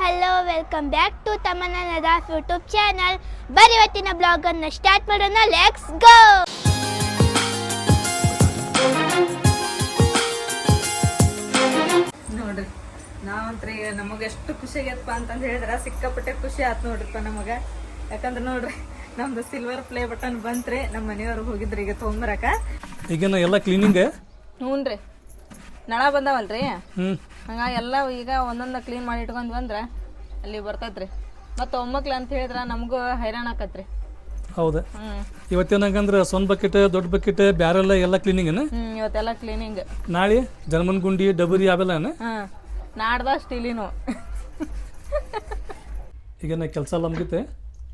Hello welcome back to Tamanna Nadaf YouTube channel. ಬರೀ ಇವತ್ತಿನ blog ಅನ್ನು ಸ್ಟಾರ್ಟ್ ಮಾಡೋಣ. Let's go. ನೋಡ್ರಿ ನಾವಂತ್ರಿ ನಮಗೆ ಎಷ್ಟು ಖುಷಿ ಆಗೈತಪ್ಪ ಅಂತಂದು ಹೇಳಿದ್ರೆ ಸಿಕ್ಕಾಪಟ್ಟೆ ಖುಷಿ ಆಯ್ತು ನೋಡ್ರಿಪ್ಪ ನಮಗೆ. ಯಾಕಂದ್ರೆ ನೋಡ್ರಿ ನಮ್ದು ಸಿಲ್ವರ್ ಪ್ಲೇ ಬಟನ್ ಬಂತ್ರಿ. ನಮ್ಮ ಮನೆಯವ್ರಿಗೆ ಹೋಗಿದ್ರಿ ಈಗ ತೊಗೊಂಬರಕ. ಈಗ ಎಲ್ಲ ಕ್ಲೀನಿಂಗ್ ಹ್ಞೂ ರೀ, ನಳ ಬಂದಾವಲ್ರಿ, ಹಂಗಾಗಿ ಎಲ್ಲ ಈಗ ಒಂದೊಂದು ಕ್ಲೀನ್ ಮಾಡಿ ಇಟ್ಕೊಂಡ್ವಿ ಅಂದ್ರೆ ಅಲ್ಲಿ ಬರ್ತೈತ್ರಿ. ಮತ್ತು ಒಮ್ಮಕ್ಳು ಅಂತ ಹೇಳಿದ್ರೆ ನಮಗೂ ಹೈರಾಣ ಆಕತ್ರಿ. ಹೌದಾ? ಇವತ್ತೇನಂಗಂದ್ರೆ ಸಣ್ಣ ಬಕೆಟ್ ದೊಡ್ಡ ಬಕೆಟ್ ಬ್ಯಾರೆಲ್ಲ ಎಲ್ಲ ಕ್ಲೀನಿಂಗ್ ಇವತ್ತೆಲ್ಲ ಕ್ಲೀನಿಂಗ್. ನಾಳೆ ಜರ್ಮನ್ ಗುಂಡಿ ಡಬರಿ ಅವೆಲ್ಲ ನಾಡ್ದ ಸ್ಟೀಲಿನು ಈಗ ನಾ ಕೆಲಸ ಎಲ್ಲ ಮುಗಿತೆ,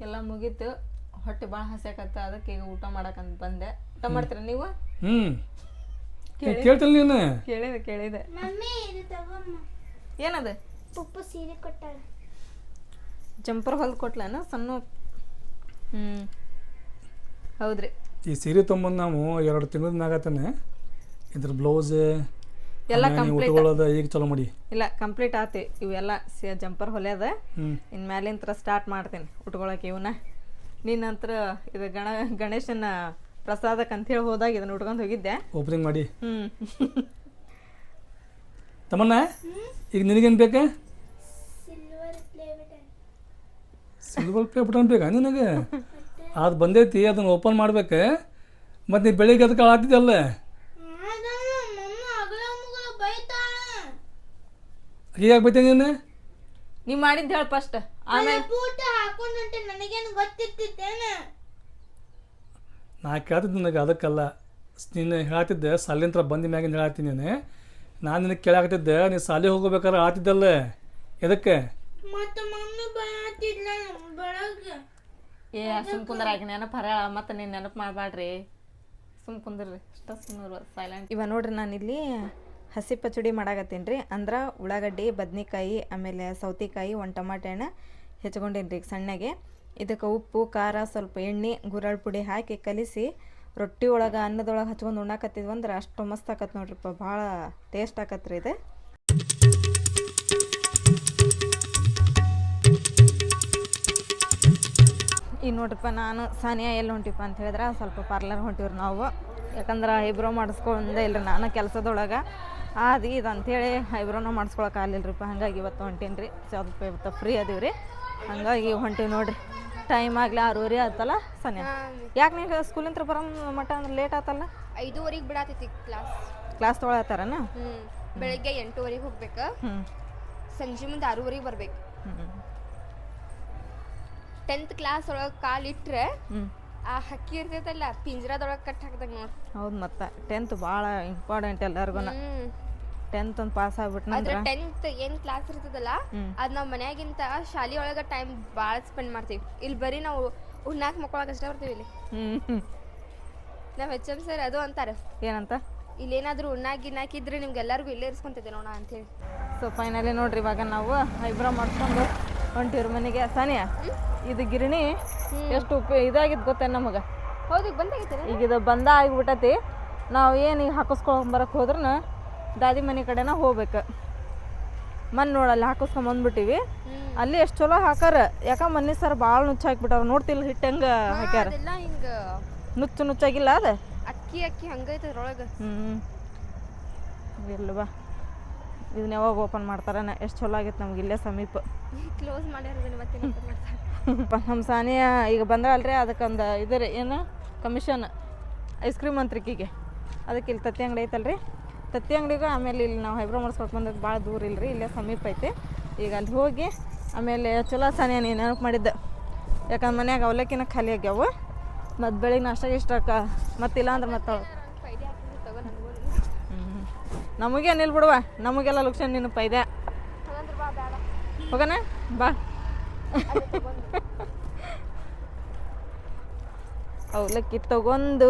ಎಲ್ಲ ಮುಗೀತು. ಹೊಟ್ಟೆ ಭಾಳ ಹಸಿಯಾಕತ್ತ, ಅದಕ್ಕೆ ಈಗ ಊಟ ಮಾಡಕಂತ ಬಂದೆ. ಊಟ ಮಾಡ್ತೀರ ನೀವು? ಕೇಳ್ತಿಲ್ಲ ನೀನು? ಕೇಳಿದೆ. ಏನದು? ಉಪ್ಪು ಸೀರೆ ಕೊಟ್ಟಾಳ. ಜಂಪರ್ ಹೊಲ್ದು ಕೊಟ್ಲೇನ ಸಣ್ಣ? ಹೌದ್ರಿ. ಈ ಸೀರೆ ತೊಗೊಂಬಂದು ನಾವು 2 ತಿಂಗಳ ಮ್ಯಾಗತ್ತಾನೆ. ಇದ್ರ ಬ್ಲೌಸ್ ಎಲ್ಲ ಕಂಪ್ಲೀಟ್ ಈಗ ಚಲೋ ಮಾಡಿ. ಇಲ್ಲ, ಕಂಪ್ಲೀಟ್ ಆತಿ. ಇವೆಲ್ಲ ಜಂಪರ್ ಹೊಲ್ಯದ. ಇನ್ ಮ್ಯಾಲಿಂತ್ರ ಸ್ಟಾರ್ಟ್ ಮಾಡ್ತೀನಿ ಉಟ್ಕೊಳಕ್ಕೆ ಇವನ್ನ. ನೀನಂತ್ರ ಇದು ಗಣೇಶನ ಪ್ರಸಾದಕ್ಕೆ ಅಂತ ಹೇಳಿ ಹೋದಾಗ ಇದನ್ನ ಉಟ್ಕೊಂಡು ಹೋಗಿದ್ದೆ ಓಪನಿಂಗ್ ಮಾಡಿ. ತಮ್ಮನ್ನ ಈಗ ನಿನಗೇನು ಬೇಕಾ? ಸಿಲ್ವರ್ ಪ್ಲೇ ಬಟನ್ ಬೇಕಾ ನಿನಗೆ? ಅದು ಬಂದೈತಿ, ಅದನ್ನು ಓಪನ್ ಮಾಡ್ಬೇಕು. ಮತ್ತು ನೀ ಬೆಳಿಗ್ಗೆ ಅದಕ್ಕೆ ಆತಿದ್ದಲ್ಲ, ಹೀಗಾಗಿ ಬೈತೆ ನೀನು. ನೀವು ಮಾಡಿದ್ದು ಹೇಳಿ ಫಸ್ಟ್, ಆಮೇಲೆ ನಾ ಕೇಳ್ತಿದ್ದೆ ನನಗೆ ಅದಕ್ಕಲ್ಲ. ನೀನು ಹೇಳತ್ತಿದ್ದೆ ಸಾಲಿಂತ್ರ ಬಂದ ಮ್ಯಾಗಿನ ಹೇಳತ್ತೀನಿ ನೀನು. ನಾನು ನಿನಗೆ ಕೇಳಾಕತ್ತಿದ್ದೆ, ನೀನು ಸಾಲಿ ಹೋಗ್ಬೇಕಾದ್ರೆ ಆತಿದ್ದಲ್ಲ, ಎದಕ್ಕೆ? ಸುಮ್ ಕುಂದ್ರ ಆಗಿ ನೆನಪು ಹರ. ಮತ್ತು ನೀನು ನೆನಪು ಮಾಡಬೇಡ್ರಿ, ಸುಮ್ ಕುಂದ್ರಿ ಅಷ್ಟ. ಸುಮ್ಮನೆ ಸೈಲೆಂಟ್. ಇವಾಗ ನೋಡ್ರಿ, ನಾನಿಲ್ಲಿ ಹಸಿ ಪಚಡಿ ಮಾಡಾಕತ್ತೀನಿ ರೀ. ಅಂದ್ರೆ ಉಳ್ಳಾಗಡ್ಡಿ, ಬದ್ನಿಕಾಯಿ, ಆಮೇಲೆ ಸೌತೆಕಾಯಿ, 1 ಟಮಾಟೆ ಹಣ್ಣು ಹೆಚ್ಕೊಂಡೀನಿ ರೀ ಸಣ್ಣಗೆ. ಇದಕ್ಕೆ ಉಪ್ಪು, ಖಾರ, ಸ್ವಲ್ಪ ಎಣ್ಣೆ, ಗುರಾಳ್ ಪುಡಿ ಹಾಕಿ ಕಲಿಸಿ ರೊಟ್ಟಿ ಒಳಗೆ ಅನ್ನದೊಳಗೆ ಹಚ್ಕೊಂಡು ಉಣ್ಣಾಕತ್ತಿದ್ವಿ ಅಂದ್ರೆ ಅಷ್ಟು ಮಸ್ತ್ ಆಕತ್ ನೋಡ್ರಿಪ್ಪ. ಭಾಳ ಟೇಸ್ಟ್ ಆಕತ್ರಿ ಇದು. ಈಗ ನೋಡ್ರಿಪ್ಪ, ನಾನು ಸಾನಿಯಾ ಎಲ್ಲಿ ಹೊಂಟಿಪ್ಪ ಅಂತ ಹೇಳಿದ್ರೆ ಸ್ವಲ್ಪ ಪಾರ್ಲರ್ ಹೊಂಟಿವ್ರಿ ನಾವು. ಯಾಕಂದ್ರೆ ಐಬ್ರೋ ಮಾಡಿಸ್ಕೊಂಡೇ ಇಲ್ರಿ ನಾನು ಕೆಲಸದೊಳಗೆ. ಅದು ಇದು ಅಂಥೇಳಿ ಐಬ್ರೋನ ಮಾಡಿಸ್ಕೊಳಕ್ಕೆ ಆಗಲಿಲ್ಲರಿಪ್ಪ. ಹಾಗಾಗಿ ಇವತ್ತು ಹೊಂಟೀನಿ ರೀ. ಸ್ವಲ್ಪ ಇವತ್ತು ಫ್ರೀ ಅದೀವಿ ರೀ, ಹಂಗಾಗಿ ಹೊಂಟೀವಿ ನೋಡ್ರಿ. ಟೈಮ್ ಆಗಲಿ 6:30 ಆಯ್ತಲ್ಲ ಸಾನಿಯಾ. ಯಾಕೆ ನೀವು ಸ್ಕೂಲಿಂದ ಬರೋ ಮಟ್ಟ ಅಂದ್ರೆ ಲೇಟ್ ಆತಲ್ಲ? 5:30 ಬಿಡಾತೈತಿ ಕ್ಲಾಸ್ ತೊಗೊಳತ್ತಾರನ? ಬೆಳಗ್ಗೆ 8:00 ಹೋಗ್ಬೇಕು, ಸಂಜೆ ಮುಂದೆ 6:00 ಬರ್ಬೇಕು. 10th ಕ್ಲಾಸ್ ಒಳಗೆ ಕಾಲಿಟ್ರೆ ಆ ಹಕ್ಕಿ ಇರ್ತೈತಲ್ಲ, ಪಿಂಜರದೊಳಗೆ ಕಟ್ ಹಾಕ್ದಾಗ ನೋಡಿ. ಹೌದು, ಮತ್ತೆ 10th ಭಾಳ ಇಂಪಾರ್ಟೆಂಟ್ ಎಲ್ಲರಿಗೂ. 10th ಒಂದು ಪಾಸ್ ಆಗ್ಬಿಟ್ಟು ಅದ್ರ 10th ಏನ್ ಕ್ಲಾಸ್ ಇರ್ತದಲ್ಲ, ಅದ್ ನಾವ್ ಮನ್ಯಾಗಿಂತ ಶಾಲಿ ಒಳಗ ಟೈಮ್ ಭಾಳ ಸ್ಪೆಂಡ್ ಮಾಡ್ತೀವಿ. ಇಲ್ಲಿ ಬರೀ ನಾವು ಉಣ್ಣಾಕ್ ಮಕ್ಕಳಾಗ ಅಷ್ಟೇ ಬರ್ತೀವಿ. ಇಲ್ಲಿ ನಾವ್ HM ಸರ್ ಅದು ಅಂತಾರ, ಏನಂತ? ಇಲ್ಲೇನಾದ್ರೂ ಉಣ್ಣಾಕಿದ್ರೆ ನಿಮ್ಗೆಲ್ಲರಿಗೂ ಇಲ್ಲೇ ಇರಿಸ್ಕೊಂತಿದ್ದೆ ನೋಡ ಅಂತ ಹೇಳಿ. ಸೊ ಫೈನಲಿ ನೋಡ್ರಿ, ಇವಾಗ ನಾವು ಐಬ್ರೋ ಮಾಡ್ಕೊಂಡು ಹೊಂಟಿವ್ರ ಮನೆಗೆ. ಸಾನಿಯಾ, ಇದು ಗಿರಣಿ ಎಷ್ಟು ಇದಾಗಿದ್ದು ಗೊತ್ತೇನು ನಮಗೆ? ಹೌದು, ಈಗ ಬಂದಾಗೈತೆ. ಈಗ ಇದು ಬಂದ ಆಗಿಬಿಟ್ಟತಿ. ನಾವು ಏನು ಈಗ ಹಾಕಿಸ್ಕೊಂಬರಕ್ಕೆ ಹೋದ್ರೂ ದಾದಿ ಮನೆ ಕಡೆನ ಹೋಗ್ಬೇಕು. ಮನೆ ನೋಡಲ್ಲಿ ಹಾಕಿಸ್ಕೊಂಬಂದ್ಬಿಟ್ಟಿವಿ. ಅಲ್ಲಿ ಎಷ್ಟು ಚಲೋ ಹಾಕಾರ. ಯಾಕೆ ಮನೆ ಸರ್ ಭಾಳ ನುಚ್ಚ ಹಾಕ್ಬಿಟ್ಟಾರ. ನೋಡ್ತಿಲ್ಲ ಹಿಟ್ಟು ಹೆಂಗೆ ಹಾಕ್ಯಾರ? ಹಿಂಗ ನುಚ್ಚಾಗಿಲ್ಲ ಅದು ಅಕ್ಕಿ ಹಂಗೈತೆ ಅದ್ರೊಳಗೆ. ಇಲ್ವಾ, ಇದನ್ನ ಯಾವಾಗ ಓಪನ್ ಮಾಡ್ತಾರ? ಎಷ್ಟು ಚಲೋ ಆಗೈತೆ ನಮ್ಗೆ ಇಲ್ಲೇ ಸಮೀಪ. ಕ್ಲೋಸ್ ಮಾಡ್ಯಾರ ಮತ್ತೆ. ನಮ್ಮ ಸಾನಿಯಾ ಈಗ ಬಂದ್ರಲ್ರಿ, ಅದಕ್ಕೊಂದು ಇದರಿ ಏನು ಕಮಿಷನ್ ಐಸ್ ಕ್ರೀಮ್ ಮಂತ್ರಿಕಿಗೆ. ಅದಕ್ಕೆ ಇಲ್ಲಿ ತತ್ತಿ ಅಂಗಡಿ ಐತಲ್ರಿ, ತತ್ತಿ ಅಂಗಡಿಗೆ. ಆಮೇಲೆ ಇಲ್ಲಿ ನಾವು ಐಬ್ರೋ ಮಾಡಿಸ್ಕೊಟ್ಟು ಬಂದದ್ದು ಭಾಳ ದೂರ ಇಲ್ಲರಿ, ಇಲ್ಲೇ ಸಮೀಪ ಐತೆ. ಈಗ ಅಲ್ಲಿ ಹೋಗಿ ಆಮೇಲೆ ಚಲೋ ಸಾನಿಯಾ ನೀನು ನೆನಪು ಮಾಡಿದ್ದೆ. ಯಾಕಂದ್ರೆ ಮನ್ಯಾಗ ಅವಲಕ್ಕಿನ ಖಾಲಿ ಆಗ್ಯಾವು. ಮತ್ತು ಬೆಳಿಗ್ಗೆ ನಾಷ್ಟ ಇಷ್ಟಕ್ಕ ಮತ್ತಿಲ್ಲ ಅಂದ್ರೆ ಮತ್ತೆ ನಮಗೇನು ಇಲ್ಲ ಬಿಡುವ, ನಮಗೆಲ್ಲ ಲುಕ್ಷನ್ ನೀನು ಪೈದೆ. ಹೋಗೋಣ ಬಾ. ಅವಲಕ್ಕಿ ತಗೊಂಡು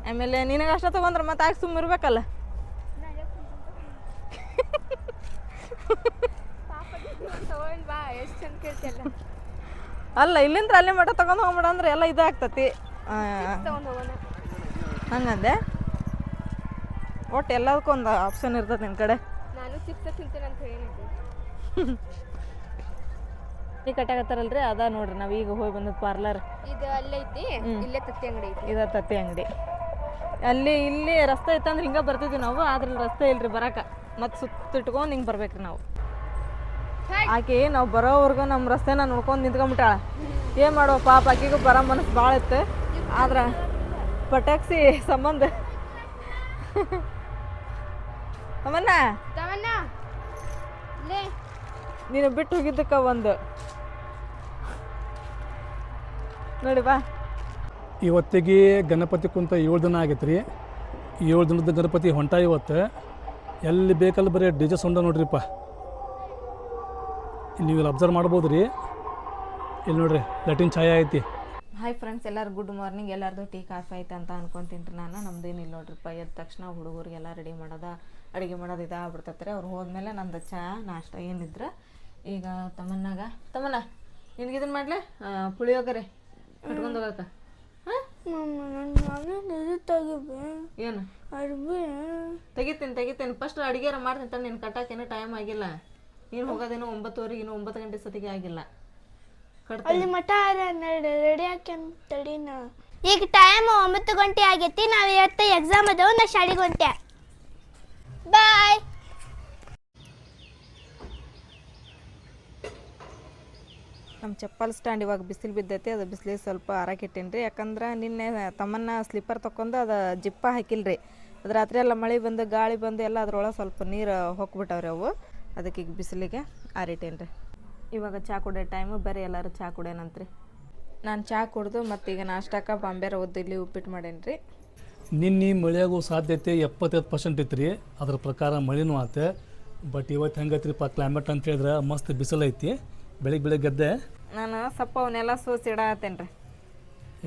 ಆಮೇಲೆ ನಿನಗೆ ಅಷ್ಟ ತೊಗೊಂಡ್ರೆ ಮತ್ತೆ ಆಗಿ ಸುಮ್ಮ ಇರ್ಬೇಕಲ್ಲ. ಅಲ್ಲ, ಇಲ್ಲಿಂದ ಅಲ್ಲೇ ಮಠ ತಗೊಂಡು ಹೋಗ್ಬೇಡ ಅಂದ್ರೆ ಎಲ್ಲ ಇದಾಗ್ತತಿ. ಹಂಗಂದೆ ಒಟ್ಟು ಎಲ್ಲದಕ್ಕೂ ಒಂದು ಆಪ್ಷನ್ ಇರ್ತದೆ ನಿನ್ನ ಕಡೆ. ನಾನು ಚಿಪ್ಸ್ ತಿಂತೇನೆ ಅಂತ ಹೇಳಿ ನೀ ಕಟ್ಟಾಕತ್ತಾರಲ್ರಿ ಅದ ನೋಡ್ರಿ ನಾವು ಈಗ ಹೋಗಿ ಬಂದದ್ದು ಪಾರ್ಲರ್. ಇದು ಅಲ್ಲೇ ಐತಿ, ಇಲ್ಲೇ ತತ್ತಿ ಅಂಗಡಿ ಐತಿ. ಇದ ತತ್ತಿ ಅಂಗಡಿ. ಅಲ್ಲಿ ಇಲ್ಲಿ ರಸ್ತೆ ಇತ್ತಂದ್ರೆ ಹಿಂಗೆ ಬರ್ತಿದ್ವಿ ನಾವು, ಆದ್ರೆ ಇಲ್ಲಿ ರಸ್ತೆ ಇಲ್ರಿ ಬರಾಕ. ಮತ್ತು ಸುತ್ತಿಟ್ಕೊಂಡು ಹಿಂಗೆ ಬರ್ಬೇಕ್ರಿ ನಾವು. ಆಕೆ ನಾವು ಬರೋವರೆಗೂ ನಮ್ಮ ರಸ್ತೆನ ನೋಡ್ಕೊಂಡು ನಿಂತ್ಕೊಂಬಿಟ್ಟಾಳ. ಏನು ಮಾಡುವ ಪಾಪ, ಆಕೆಗೂ ಬರೋ ಮನಸ್ಸು ಭಾಳ ಇತ್ತು. ಆದ್ರೆ ಪಟಾಕ್ಸಿ ಸಂಬಂಧ ಅಮ್ಮನ್ನ ನೀನು ಬಿಟ್ಟು ಹೋಗಿದ್ದಕ್ಕ ಒಂದು ನೋಡಿ ಬಾ. ಇವತ್ತಿಗೆ ಗಣಪತಿ ಕುಂತ 7 ದಿನ ಆಗೈತೆ ರೀ. 7 ದಿನದ ಗಣಪತಿ ಹೊಂಟ. ಇವತ್ತು ಎಲ್ಲಿ ಬೇಕಲ್ಲಿ ಬರೀ ಡಿಜೆ ಸೌಂಡ ನೋಡ್ರಿಪ್ಪ. ನೀವು ಇಲ್ಲಿ ಅಬ್ಸರ್ವ್ ಮಾಡ್ಬೋದು ರೀ. ಇಲ್ಲಿ ನೋಡ್ರಿ ಲಟಿನ್ ಛಾಯೆ ಐತಿ. ಹಾಯ್ ಫ್ರೆಂಡ್ಸ್, ಎಲ್ಲರೂ ಗುಡ್ ಮಾರ್ನಿಂಗ್. ಎಲ್ಲರದು ಟೀ ಕಾಫಿ ಆಯ್ತು ಅಂತ ಅನ್ಕೊಂತೀನಿ ರೀ ನಾನು. ನಮ್ದೇನಿಲ್ಲ ನೋಡ್ರಿಪ್ಪ. ಎದ್ದ ತಕ್ಷಣ ಹುಡುಗರಿಗೆಲ್ಲ ರೆಡಿ ಮಾಡೋದು, ಅಡುಗೆ ಮಾಡೋದು ಇದಾಗ್ಬಿಡ್ತೈತೆ ರೀ. ಅವ್ರು ಹೋದ್ಮೇಲೆ ನಂದು ಚಹಾ ನಾಷ್ಟ ಏನಿದ್ರೆ ಈಗ ತಮ್ಮನ್ನ ನಿನ್ಗೆ ಇದನ್ನು ಮಾಡಲೆ ಪುಳಿಯೋಗರೆ ಕಟ್ಕೊಂಡು ಹೋಗಕ್ಕ. ಏನು ತೆಗಿತೀನಿ ಫಸ್ಟ್ ಅಡುಗೆರ ಮಾಡ್ತೀನಿ. ನೀನು ಕಟ್ಟಾಕೇನೋ ಟೈಮ್ ಆಗಿಲ್ಲ. ನೀನು ಹೋಗೋದೇನೋ 9:15 ಇನ್ನೂ 9 ಗಂಟೆ ಸತಿಗೆ ಆಗಿಲ್ಲ. ಅಲ್ಲಿ ಮಠ ರೆಡಿ ಹಾಕ್ಯಂತಡಿನ. ಈಗ ಟೈಮ್ 9 ಗಂಟೆ ಆಗೈತಿ. ನಾವು ಇವತ್ತು ಎಕ್ಸಾಮ್ ಅದಾವ. ನಾ ಶಾಲೆಗೆ ಹೊಂಟೆ. ಬಾಯ್. ನಮ್ಮ ಚಪ್ಪಲ್ ಸ್ಟ್ಯಾಂಡ್ ಇವಾಗ ಬಿಸಿಲು ಬಿದ್ದೈತಿ. ಅದು ಬಿಸಿಲಿಗೆ ಸ್ವಲ್ಪ ಆರಾಕಿಟ್ಟೇನಿ ರೀ. ಯಾಕಂದ್ರೆ ನಿನ್ನೆ ತಮ್ಮನ್ನ ಸ್ಲಿಪ್ಪರ್ ತೊಗೊಂಡು ಅದು ಜಿಪ್ಪ ಹಾಕಿಲ್ರಿ. ಅದು ರಾತ್ರಿ ಎಲ್ಲ ಮಳೆ ಬಂದು ಗಾಳಿ ಬಂದು ಎಲ್ಲ ಅದ್ರೊಳಗೆ ಸ್ವಲ್ಪ ನೀರು ಹೊಕ್ಬಿಟ್ಟವ್ರಿ ಅವು. ಅದಕ್ಕೆ ಈಗ ಬಿಸಿಲಿಗೆ ಆರಿಟ್ಟೇನಿ ರೀ. ಇವಾಗ ಚಹಾ ಕುಡಿಯೋ ಟೈಮು. ಬೇರೆ ಎಲ್ಲರೂ ಚಹಾ ಕುಡಿಯೋಣಂತ್ರಿ. ನಾನು ಚಹಾ ಕುಡ್ದು ಮತ್ತೀಗ ನಾಷ್ಟಕ್ಕೆ ಬಾಂಬೆರ ಒದ್ದು ಇಲ್ಲಿ ಉಪ್ಪಿಟ್ಟು ಮಾಡೇನಿ ರೀ. ನಿನ್ನೆ ಮಳೆಯಾಗೋ ಸಾಧ್ಯತೆ 75% ಇತ್ತು ರೀ. ಅದ್ರ ಪ್ರಕಾರ ಮಳೆನೂ ಆತು. ಬಟ್ ಇವತ್ತು ಹೆಂಗೈತ್ರಿಪ್ಪ ಕ್ಲೈಮೇಟ್ ಅಂತ ಹೇಳಿದ್ರೆ ಮಸ್ತ್ ಬಿಸಿಲು ಐತಿ. ಬೆಳಿಗ್ಗೆ ಎದ್ದೆ ನಾನು ಸ್ವಲ್ಪ ಅವನ್ನೆಲ್ಲ ಸೋಸಿ ಇಡತ್ತೇನೆ ರೀ.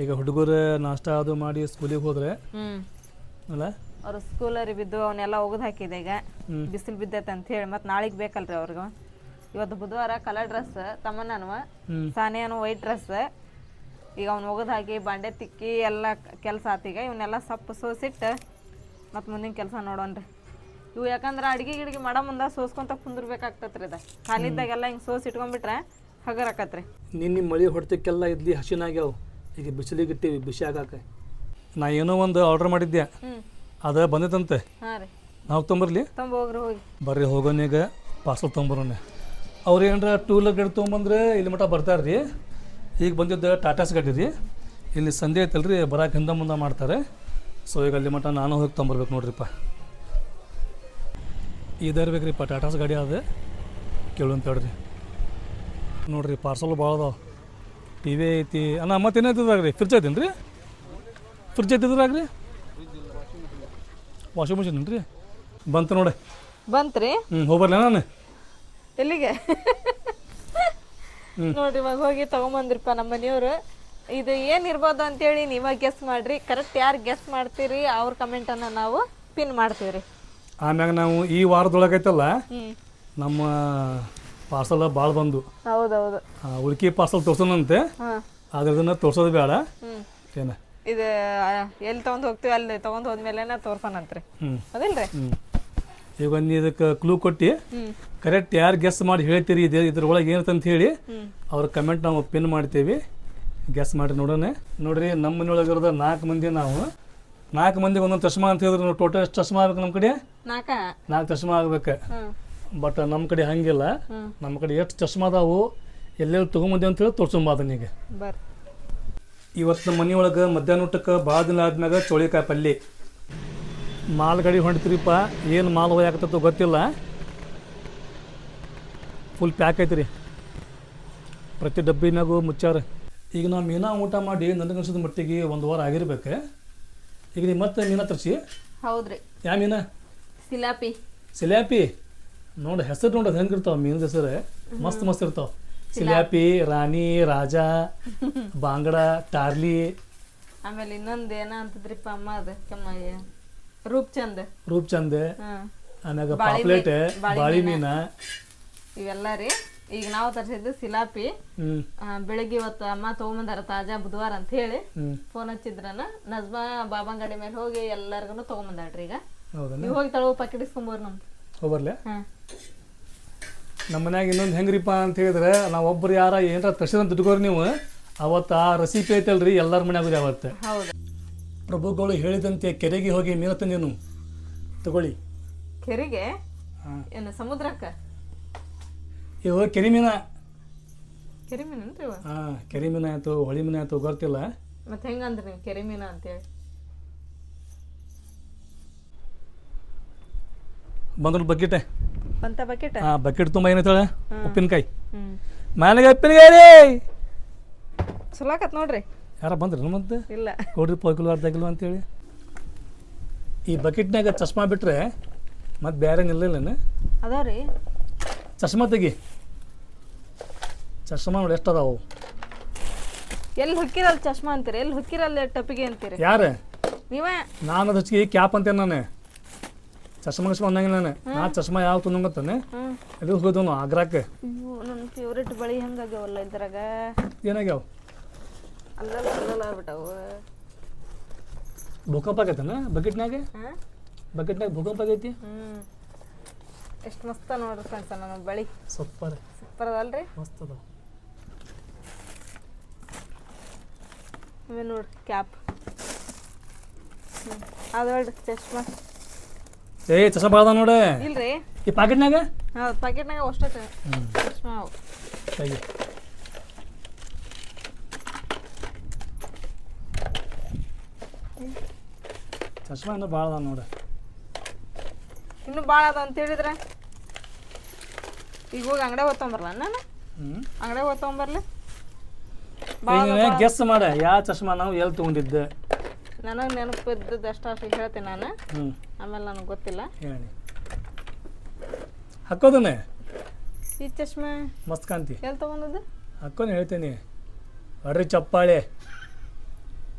ಈಗ ಹುಡುಗರು ನಾಷ್ಟ ಅದು ಮಾಡಿ ಸ್ಕೂಲಿಗೆ ಹೋದ್ರೆ ಅಲ್ಲ ಅವ್ರು ಸ್ಕೂಲರಿ ಬಿದ್ದು ಅವನ್ನೆಲ್ಲ ಒಗದು ಹಾಕಿದೆ. ಈಗ ಬಿಸಿಲು ಬಿದ್ದೈತೆ ಅಂತ ಹೇಳಿ ಮತ್ತೆ ನಾಳೆಗೆ ಬೇಕಲ್ರಿ ಅವ್ರಿಗೆ. ಇವತ್ತು ಬುಧವಾರ ಕಲರ್ ಡ್ರೆಸ್ ತಮ್ಮನವ, ಸಾನಿಯಾನು ವೈಟ್ ಡ್ರೆಸ್. ಈಗ ಅವ್ನು ಒಗದು ಹಾಕಿ ಬಾಂಡೆ ತಿಕ್ಕಿ ಎಲ್ಲ ಕೆಲಸ ಆತೀಗ. ಇವನ್ನೆಲ್ಲ ಸೊಪ್ಪು ಸೋಸಿಟ್ಟು ಮತ್ತು ಮುಂದಿನ ಕೆಲಸ ನೋಡೋಣ್ರಿ. ಇವು ಯಾಕಂದ್ರೆ ಅಡುಗೆ ಗಿಡಿಗೆ ಮಾಡೋ ಮುಂದೆ ಸೋಸ್ಕೊಂತ ಕುಂದಿರ್ಬೇಕಾಗ್ತತ್ರಿ. ಇದು ಖಾಲಿದ್ದಾಗೆಲ್ಲ ಹಿಂಗೆ ಸೋಸಿ ಇಟ್ಕೊಂಡ್ಬಿಟ್ರೆ ಹಗರ್ ಆಕತ್ರಿ. ನಿನ್ನೆ ಮಳೆ ಹೊಡೆತಕ್ಕೆಲ್ಲ ಇಡ್ಲಿ ಹಸಿನಾಗ್ಯಾವ. ಈಗ ಬಿಸಿಲಿಗೆ ಇಟ್ಟಿವಿ ಬಿಸಿ ಆಗಾಕ. ನಾ ಏನೋ ಒಂದು ಆರ್ಡ್ರ್ ಮಾಡಿದ್ದೆ, ಅದು ಬಂದೈತಂತೆ. ಹಾಂ ರೀ, ನಾವು ತೊಂಬರ್ಲಿ ಹೋಗ್ರಿ ಹೋಗಿ ಬರ್ರಿ. ಹೋಗೋನೀಗ ಪಾರ್ಸಲ್ ತೊಗೊಂಬರೋಣ. ಅವ್ರು ಏನಾರ 2 ವೀಲರ್ ಗಾಡಿ ತೊಗೊಂಬಂದ್ರೆ ಇಲ್ಲಿ ಮಟ್ಟ ಬರ್ತಾರೆ ರೀ. ಈಗ ಬಂದಿದ್ದು ಟಾಟಾಸ್ ಗಾಡಿ ರೀ. ಇಲ್ಲಿ ಸಂಜೆ ಐತಲ್ರಿ, ಬರಾಕ ಹಿಂದೆ ಮುಂದೆ ಮಾಡ್ತಾರೆ. ಸೊ ಈಗ ಅಲ್ಲಿ ಮಟ್ಟ ನಾನು ಹೋಗಿ ತೊಗೊಂಬರ್ಬೇಕು ನೋಡ್ರಿಪ್ಪ. ಇದಿರ್ಬೇಕ್ರಿಪ್ಪ ಟಾಟಾಸ್ ಗಾಡಿ ಅದು ಕೇಳಂತ ಹೇಳ್ರಿ. ನೋಡ್ರಿ ಪಾರ್ಸಲ್ ಭಾಳ ಅದಾವ. ಟಿ ವಿ ಐತಿ ಅಣ್ಣ. ಮತ್ತೇನೈತಿದ್ರಾಗ ರೀ? ಫ್ರಿಜ್ ಐತೇನು ರೀ? ಫ್ರಿಜ್ ಐತಿದ್ರಾಗ ರೀ? ವಾಷಿಂಗ್ ಮಿಷಿನ್ ರೀ ಬಂತು ನೋಡಿ. ಬಂತ್ರಿ? ಹೋಗ್ಬರ್ಲ ನಾನು ಎಲ್ಲಿಗೆ? ನೋಡ್ರಿ ಇವಾಗ ಹೋಗಿ ತೊಗೊಂಬಂದ್ರಿಪ್ಪ ನಮ್ಮ ಮನೆಯವರು. ಇದು ಏನಿರ್ಬೋದು ಅಂತೇಳಿ ನೀವಾಗ ಗೆಸ್ ಮಾಡ್ರಿ. ಕರೆಕ್ಟ್ ಯಾರು ಗೆಸ್ ಮಾಡ್ತೀರಿ ಅವ್ರ ಕಮೆಂಟನ್ನು ನಾವು ಪಿನ್ ಮಾಡ್ತೀವಿ. ಆಮ್ಯಾಗ ನಾವು ಈ ವಾರದೊಳಗೈತಲ್ಲ ನಮ್ಮ ಪಾರ್ಸಲ್ ಭಾಳ ಬಂದು. ಹೌದೌದು. ಉಳ್ಕಿ ಪಾರ್ಸಲ್ ತೋರ್ಸೋಣಂತೆ. ಆದ್ರೆ ಇದನ್ನ ತೋರ್ಸೋದು ಬೇಡ. ಏನ ಇದು ಎಲ್ಲಿ ತೊಗೊಂಡು ಹೋಗ್ತೀವಿ ಅಲ್ಲಿ ತೊಗೊಂಡು ಹೋದ್ಮೇಲೆ ತೋರ್ಸೋಣಂತ್ರಿ. ಅದಿಲ್ರಿ? ಈಗ ಒಂದು ಇದಕ್ಕೆ ಕ್ಲೂ ಕೊಟ್ಟು ಕರೆಕ್ಟ್ ಯಾರು ಗೆಸ್ ಮಾಡಿ ಹೇಳ್ತೀರಿ ಇದ್ರೊಳಗೆ ಏನಂತ ಹೇಳಿ ಅವ್ರ ಕಮೆಂಟ್ ನಾವು ಪಿನ್ ಮಾಡ್ತೀವಿ. ಗೆಸ್ ಮಾಡಿ ನೋಡೋಣ. ನೋಡ್ರಿ ನಮ್ಮ ಮನೆಯೊಳಗಿರೋದು 4 ಮಂದಿ. ನಾವು 4 ಮಂದಿಗೆ ಒಂದೊಂದು ಚಶ್ಮಾ ಅಂತ ಹೇಳಿದ್ರೆ ನಾವು ಟೋಟಲ್ ಎಷ್ಟು ಚಶ್ಮಾ ಆಗ್ಬೇಕು? ನಮ್ಮ ಕಡೆ 4 ಚಶ್ಮಾ ಆಗ್ಬೇಕು. ಬಟ್ ನಮ್ಮ ಕಡೆ ಹಂಗಿಲ್ಲ. ನಮ್ಮ ಕಡೆ ಎಷ್ಟು ಚಶ್ಮಾ ಅದಾವು ಎಲ್ಲೆಲ್ಲಿ ತೊಗೊಂಬಂದೇವು ಅಂತೇಳಿ ತೋರ್ಸೊಂಬಾದನೀಗ. ಇವತ್ತು ನಮ್ಮ ಮನೆಯೊಳಗೆ ಮಧ್ಯಾಹ್ನ ಊಟಕ್ಕೆ ಭಾಳ ದಿನ ಆದ್ಮ್ಯಾಗ ಚೋಳಿಕಾಯಿ ಪಲ್ಯ. ಮಾಲ್ ಗಾಡಿ ಹೊಂಟ್ರಿಪ್ಪ. ಏನು ಮಾಲ್ ಹೋಯಾಕತ್ತೋ ಗೊತ್ತಿಲ್ಲ. ಫುಲ್ ಪ್ಯಾಕ್ ಐತ್ರಿ. ಪ್ರತಿ ಡಬ್ಬಿ ಮ್ಯಾಗೂ ಮುಚ್ಚಾರ. ಈಗ ನಾವು ಮೀನಾ ಊಟ ಮಾಡಿ ನನಗನ್ಸಿದ ಮಟ್ಟಿಗೆ 1 ವಾರ ಆಗಿರ್ಬೇಕು. ಈಗ ನೀವು ಮತ್ತೆ ಮೀನಾ ತರಿಸಿ? ಹೌದ್ರಿ. ಯಾವ ಮೀನಾ? ಸಿಲಾಪಿ. ನೋಡಿ ಹೆಸರು ನೋಡೋದು ಹೆಂಗಿರ್ತಾವ ಮೀನದ ಹೆಸರು. ಮಸ್ತ್ ಇರ್ತಾವ. ಸಿಲಾಪಿ, ರಾಣಿ, ರಾಜ, ಬಾಂಗಡ, ಟಾರ್ಲಿ. ಆಮೇಲೆ ಇನ್ನೊಂದು ಏನ ಅಂತದ್ರಿಪ್ಪ ಅಮ್ಮ ಅದು ರೂಪ್ಚಂದ್. ಆಮ್ಯಾಗ ಪಾಪ್ಲೆಟ್, ಬಾಳಿ ಮೀನ ಇವೆಲ್ಲ ರೀ. ಈಗ ನಾವು ತರಿಸಿದ್ದು ಸಿಲಾಪಿ. ಬೆಳಿಗ್ಗೆ ಇವತ್ತು ಅಮ್ಮ ತಗೊಂಬಂದಾರ ತಾಜಾ ಬುಧವಾರ ಅಂತ ಹೇಳಿ ಫೋನ್ ಹಚ್ಚಿದ್ರನ. ನಜ್ಮಾ ಬಾಬಂಗಡಿ ಮೇಲೆ ಹೋಗಿ ಎಲ್ಲರಿಗೂ ತಗೊಂಬಂದಾಳ್ರಿ. ಈಗ ನೀವು ಹೋಗಿ ತಳವು ಪಾಕೆಟ್ ಇಸ್ಕೊಂಬೋರ್ ನಮ್ದು. ಹೋಗ್ಬರ್ಲೆ? ನಮ್ಮ ಮನ್ಯಾಗ ಇನ್ನೊಂದು ಹೆಂಗ್ರಿಪ್ಪ ಅಂತ ಹೇಳಿದ್ರೆ ನಾವು ಒಬ್ರು ಯಾರ ಏನಾರ ತರ್ಸಿದಂತ ಇಟ್ಕೋರಿ ನೀವು ಅವತ್ತು ಆ ರೆಸಿಪಿ ಐತಲ್ರಿ ಎಲ್ಲರ ಮನ್ಯಾಗ ಅವತ್ತು ಹೌದು. ಪ್ರಭುಗಳು ಹೇಳಿದಂತೆ ಕೆರೆಗೆ ಹೋಗಿ ಮೀನು ತಂದೇನು ತಗೊಳ್ಳಿ. ಕೆರೆಗೆ ಏನು ಸಮುದ್ರಕ್ಕೆ? ಇವು ಕೆರೆ ಮೀನ. ಕೆರೆ ಮೀನನ್ರಿ ಇವ? ಹಾಂ, ಕೆರೆ ಮೀನ ಆಯ್ತು ಹೊಳಿ ಮೀನ ಆಯ್ತು ಗೊತ್ತಿಲ್ಲ. ಮತ್ತೆ ಹೆಂಗಂದ್ರಿ ನೀವು ಕೆರೆ ಮೀನ ಅಂತೇಳಿ? ಬಂದ್ರು ಬಕೆಟ್. ಬಂತ ಬಕೆಟ್? ಹಾಂ, ಬಕೆಟ್ ತುಂಬ ಏನೈತಾಳೆ ಉಪ್ಪಿನಕಾಯಿ. ಹ್ಞೂ, ಮನೆಗೆ ಉಪ್ಪಿನಕಾಯಿ ರೀ. ಸುಲಾಕತ್ ನೋಡ್ರಿ. ಯಾರ ಬಂದ್ರಿ ಮತ್ತೆ? ಇಲ್ಲ. ಕೊಡ್ರಿ ಪೋಕಿಲ್ವ ಅರ್ಧ ಕಿಲೋ ಅಂತೇಳಿ. ಈ ಬಕೆಟ್ನಾಗ ಚಶ್ಮಾ ಬಿಟ್ರೆ ಮತ್ತೆ ಬೇರೆ ನಿಲ್ಲಿಲ್ಲನ? ಅದಾವ್ರಿ. ಚಶ್ಮಾ ತೆಗಿ. ಚಶ್ಮಾ ನೋಡಿ ಎಷ್ಟು ಅದಾವು. ಎಲ್ಲಿ ಹೊಕ್ಕಿರಲ್ಲ ಚಶ್ಮಾ ಅಂತೀರಿ, ಎಲ್ಲಿ ಹೊಕ್ಕಿರಲ್ಲ ಟಪಿಗೆ ಅಂತೀರಿ. ಯಾರು? ನೀವೇ. ನಾನು ಅದು ಹಚ್ಚಿಗೆ ಕ್ಯಾಪ್ ಅಂತೇನೆ ನಾನು. ಚಶ್ಮಾ ಅನ್ನಂಗಿಲ್ಲ ನಾನು. ನಾ ಚಶ್ಮಾ ಯಾವ ತುಂದಂಗತ್ತಾನೆ ಎಲ್ಲಿ ಹೋಗೋದು ಆಗ್ರಾಕ್ಕೆ. ಅಯ್ಯೋ, ನನ್ನ ಫೇವ್ರೇಟ್ ಬಳಿ ಹೆಂಗಾಗ್ಯಾವಲ್ಲ ಇದ್ರಾಗ. ಏನಾಗ್ಯಾವ? ಅಲ್ಲಲ್ಲ ಅಲ್ಲಲ್ಲ ಆಗ್ಬಿಟ್ಟವು. ಭೂಕಂಪ ಆಗೈತನ ಬಕೆಟ್ನಾಗ? ಬಕೆಟ್ನಾಗ ಭೂಕಂಪ ಆಗೈತಿ. ಎಷ್ಟು ಮಸ್ತ ನೋಡ್ರಿ ಫ್ರೆಂಡ್ಸ್ ನನ್ನ ಬಳಿ. ಸೂಪರ್ ಸೂಪರ್ ಅದಲ್ರಿ? ಮಸ್ತ್ ಅದಾವ. ಆಮೇಲೆ ನೋಡ್ರಿ ಕ್ಯಾಪ್. ಅದು ನೋಡ್ರಿ ಚಶ್ಮಾ. ಚಶ್ಮಾ ಭಾಳ ಅದಾವ ನೋಡೆ. ಇಲ್ರಿ ಈ ಪ್ಯಾಕೆಟ್ನಾಗ? ಹೌದು, ಪ್ಯಾಕೆಟ್ನಾಗ ಅಷ್ಟೇ ಚಶ್ಮಾ ಅವು. ಸರಿ. ಚಶ್ಮಾ ಇನ್ನೂ ಭಾಳ ಅದಾವ ನೋಡ. ಇನ್ನೂ ಭಾಳ ಅದ ಅಂತ ಹೇಳಿದ್ರೆ ಈಗ ಹೋಗಿ ಅಂಗಡಿ ಓದ್ಕೊಂಬರಲ್ಲ ನಾನು. ಅಂಗಡಿ ಓದ್ಕೊಂಬರ್ಲಿ. ಗೆಸ್ ಮಾಡ ಯಾವ ಚಶ್ಮಾ ನಾವು ಎಲ್ಲಿ ತೊಗೊಂಡಿದ್ದೆ. ನನಗೆ ನೆನಪು ಇದ್ದದ್ದು ಅಷ್ಟು ಹೇಳ್ತೀನಿ ನಾನು. ಆಮೇಲೆ ನನಗೆ ಗೊತ್ತಿಲ್ಲ. ಹೇಳಿ ಹಾಕೋದನ್ನೇ. ಈ ಚಶ್ಮಾ ಮಸ್ತ್ ಕಾಂತಿ. ಎಲ್ಲಿ ತೊಗೊಂಡದ್ದು? ಹಾಕೊಂಡು ಹೇಳ್ತೀನಿ. ಹೊಡ್ರಿ ಚಪ್ಪಾಳೆ.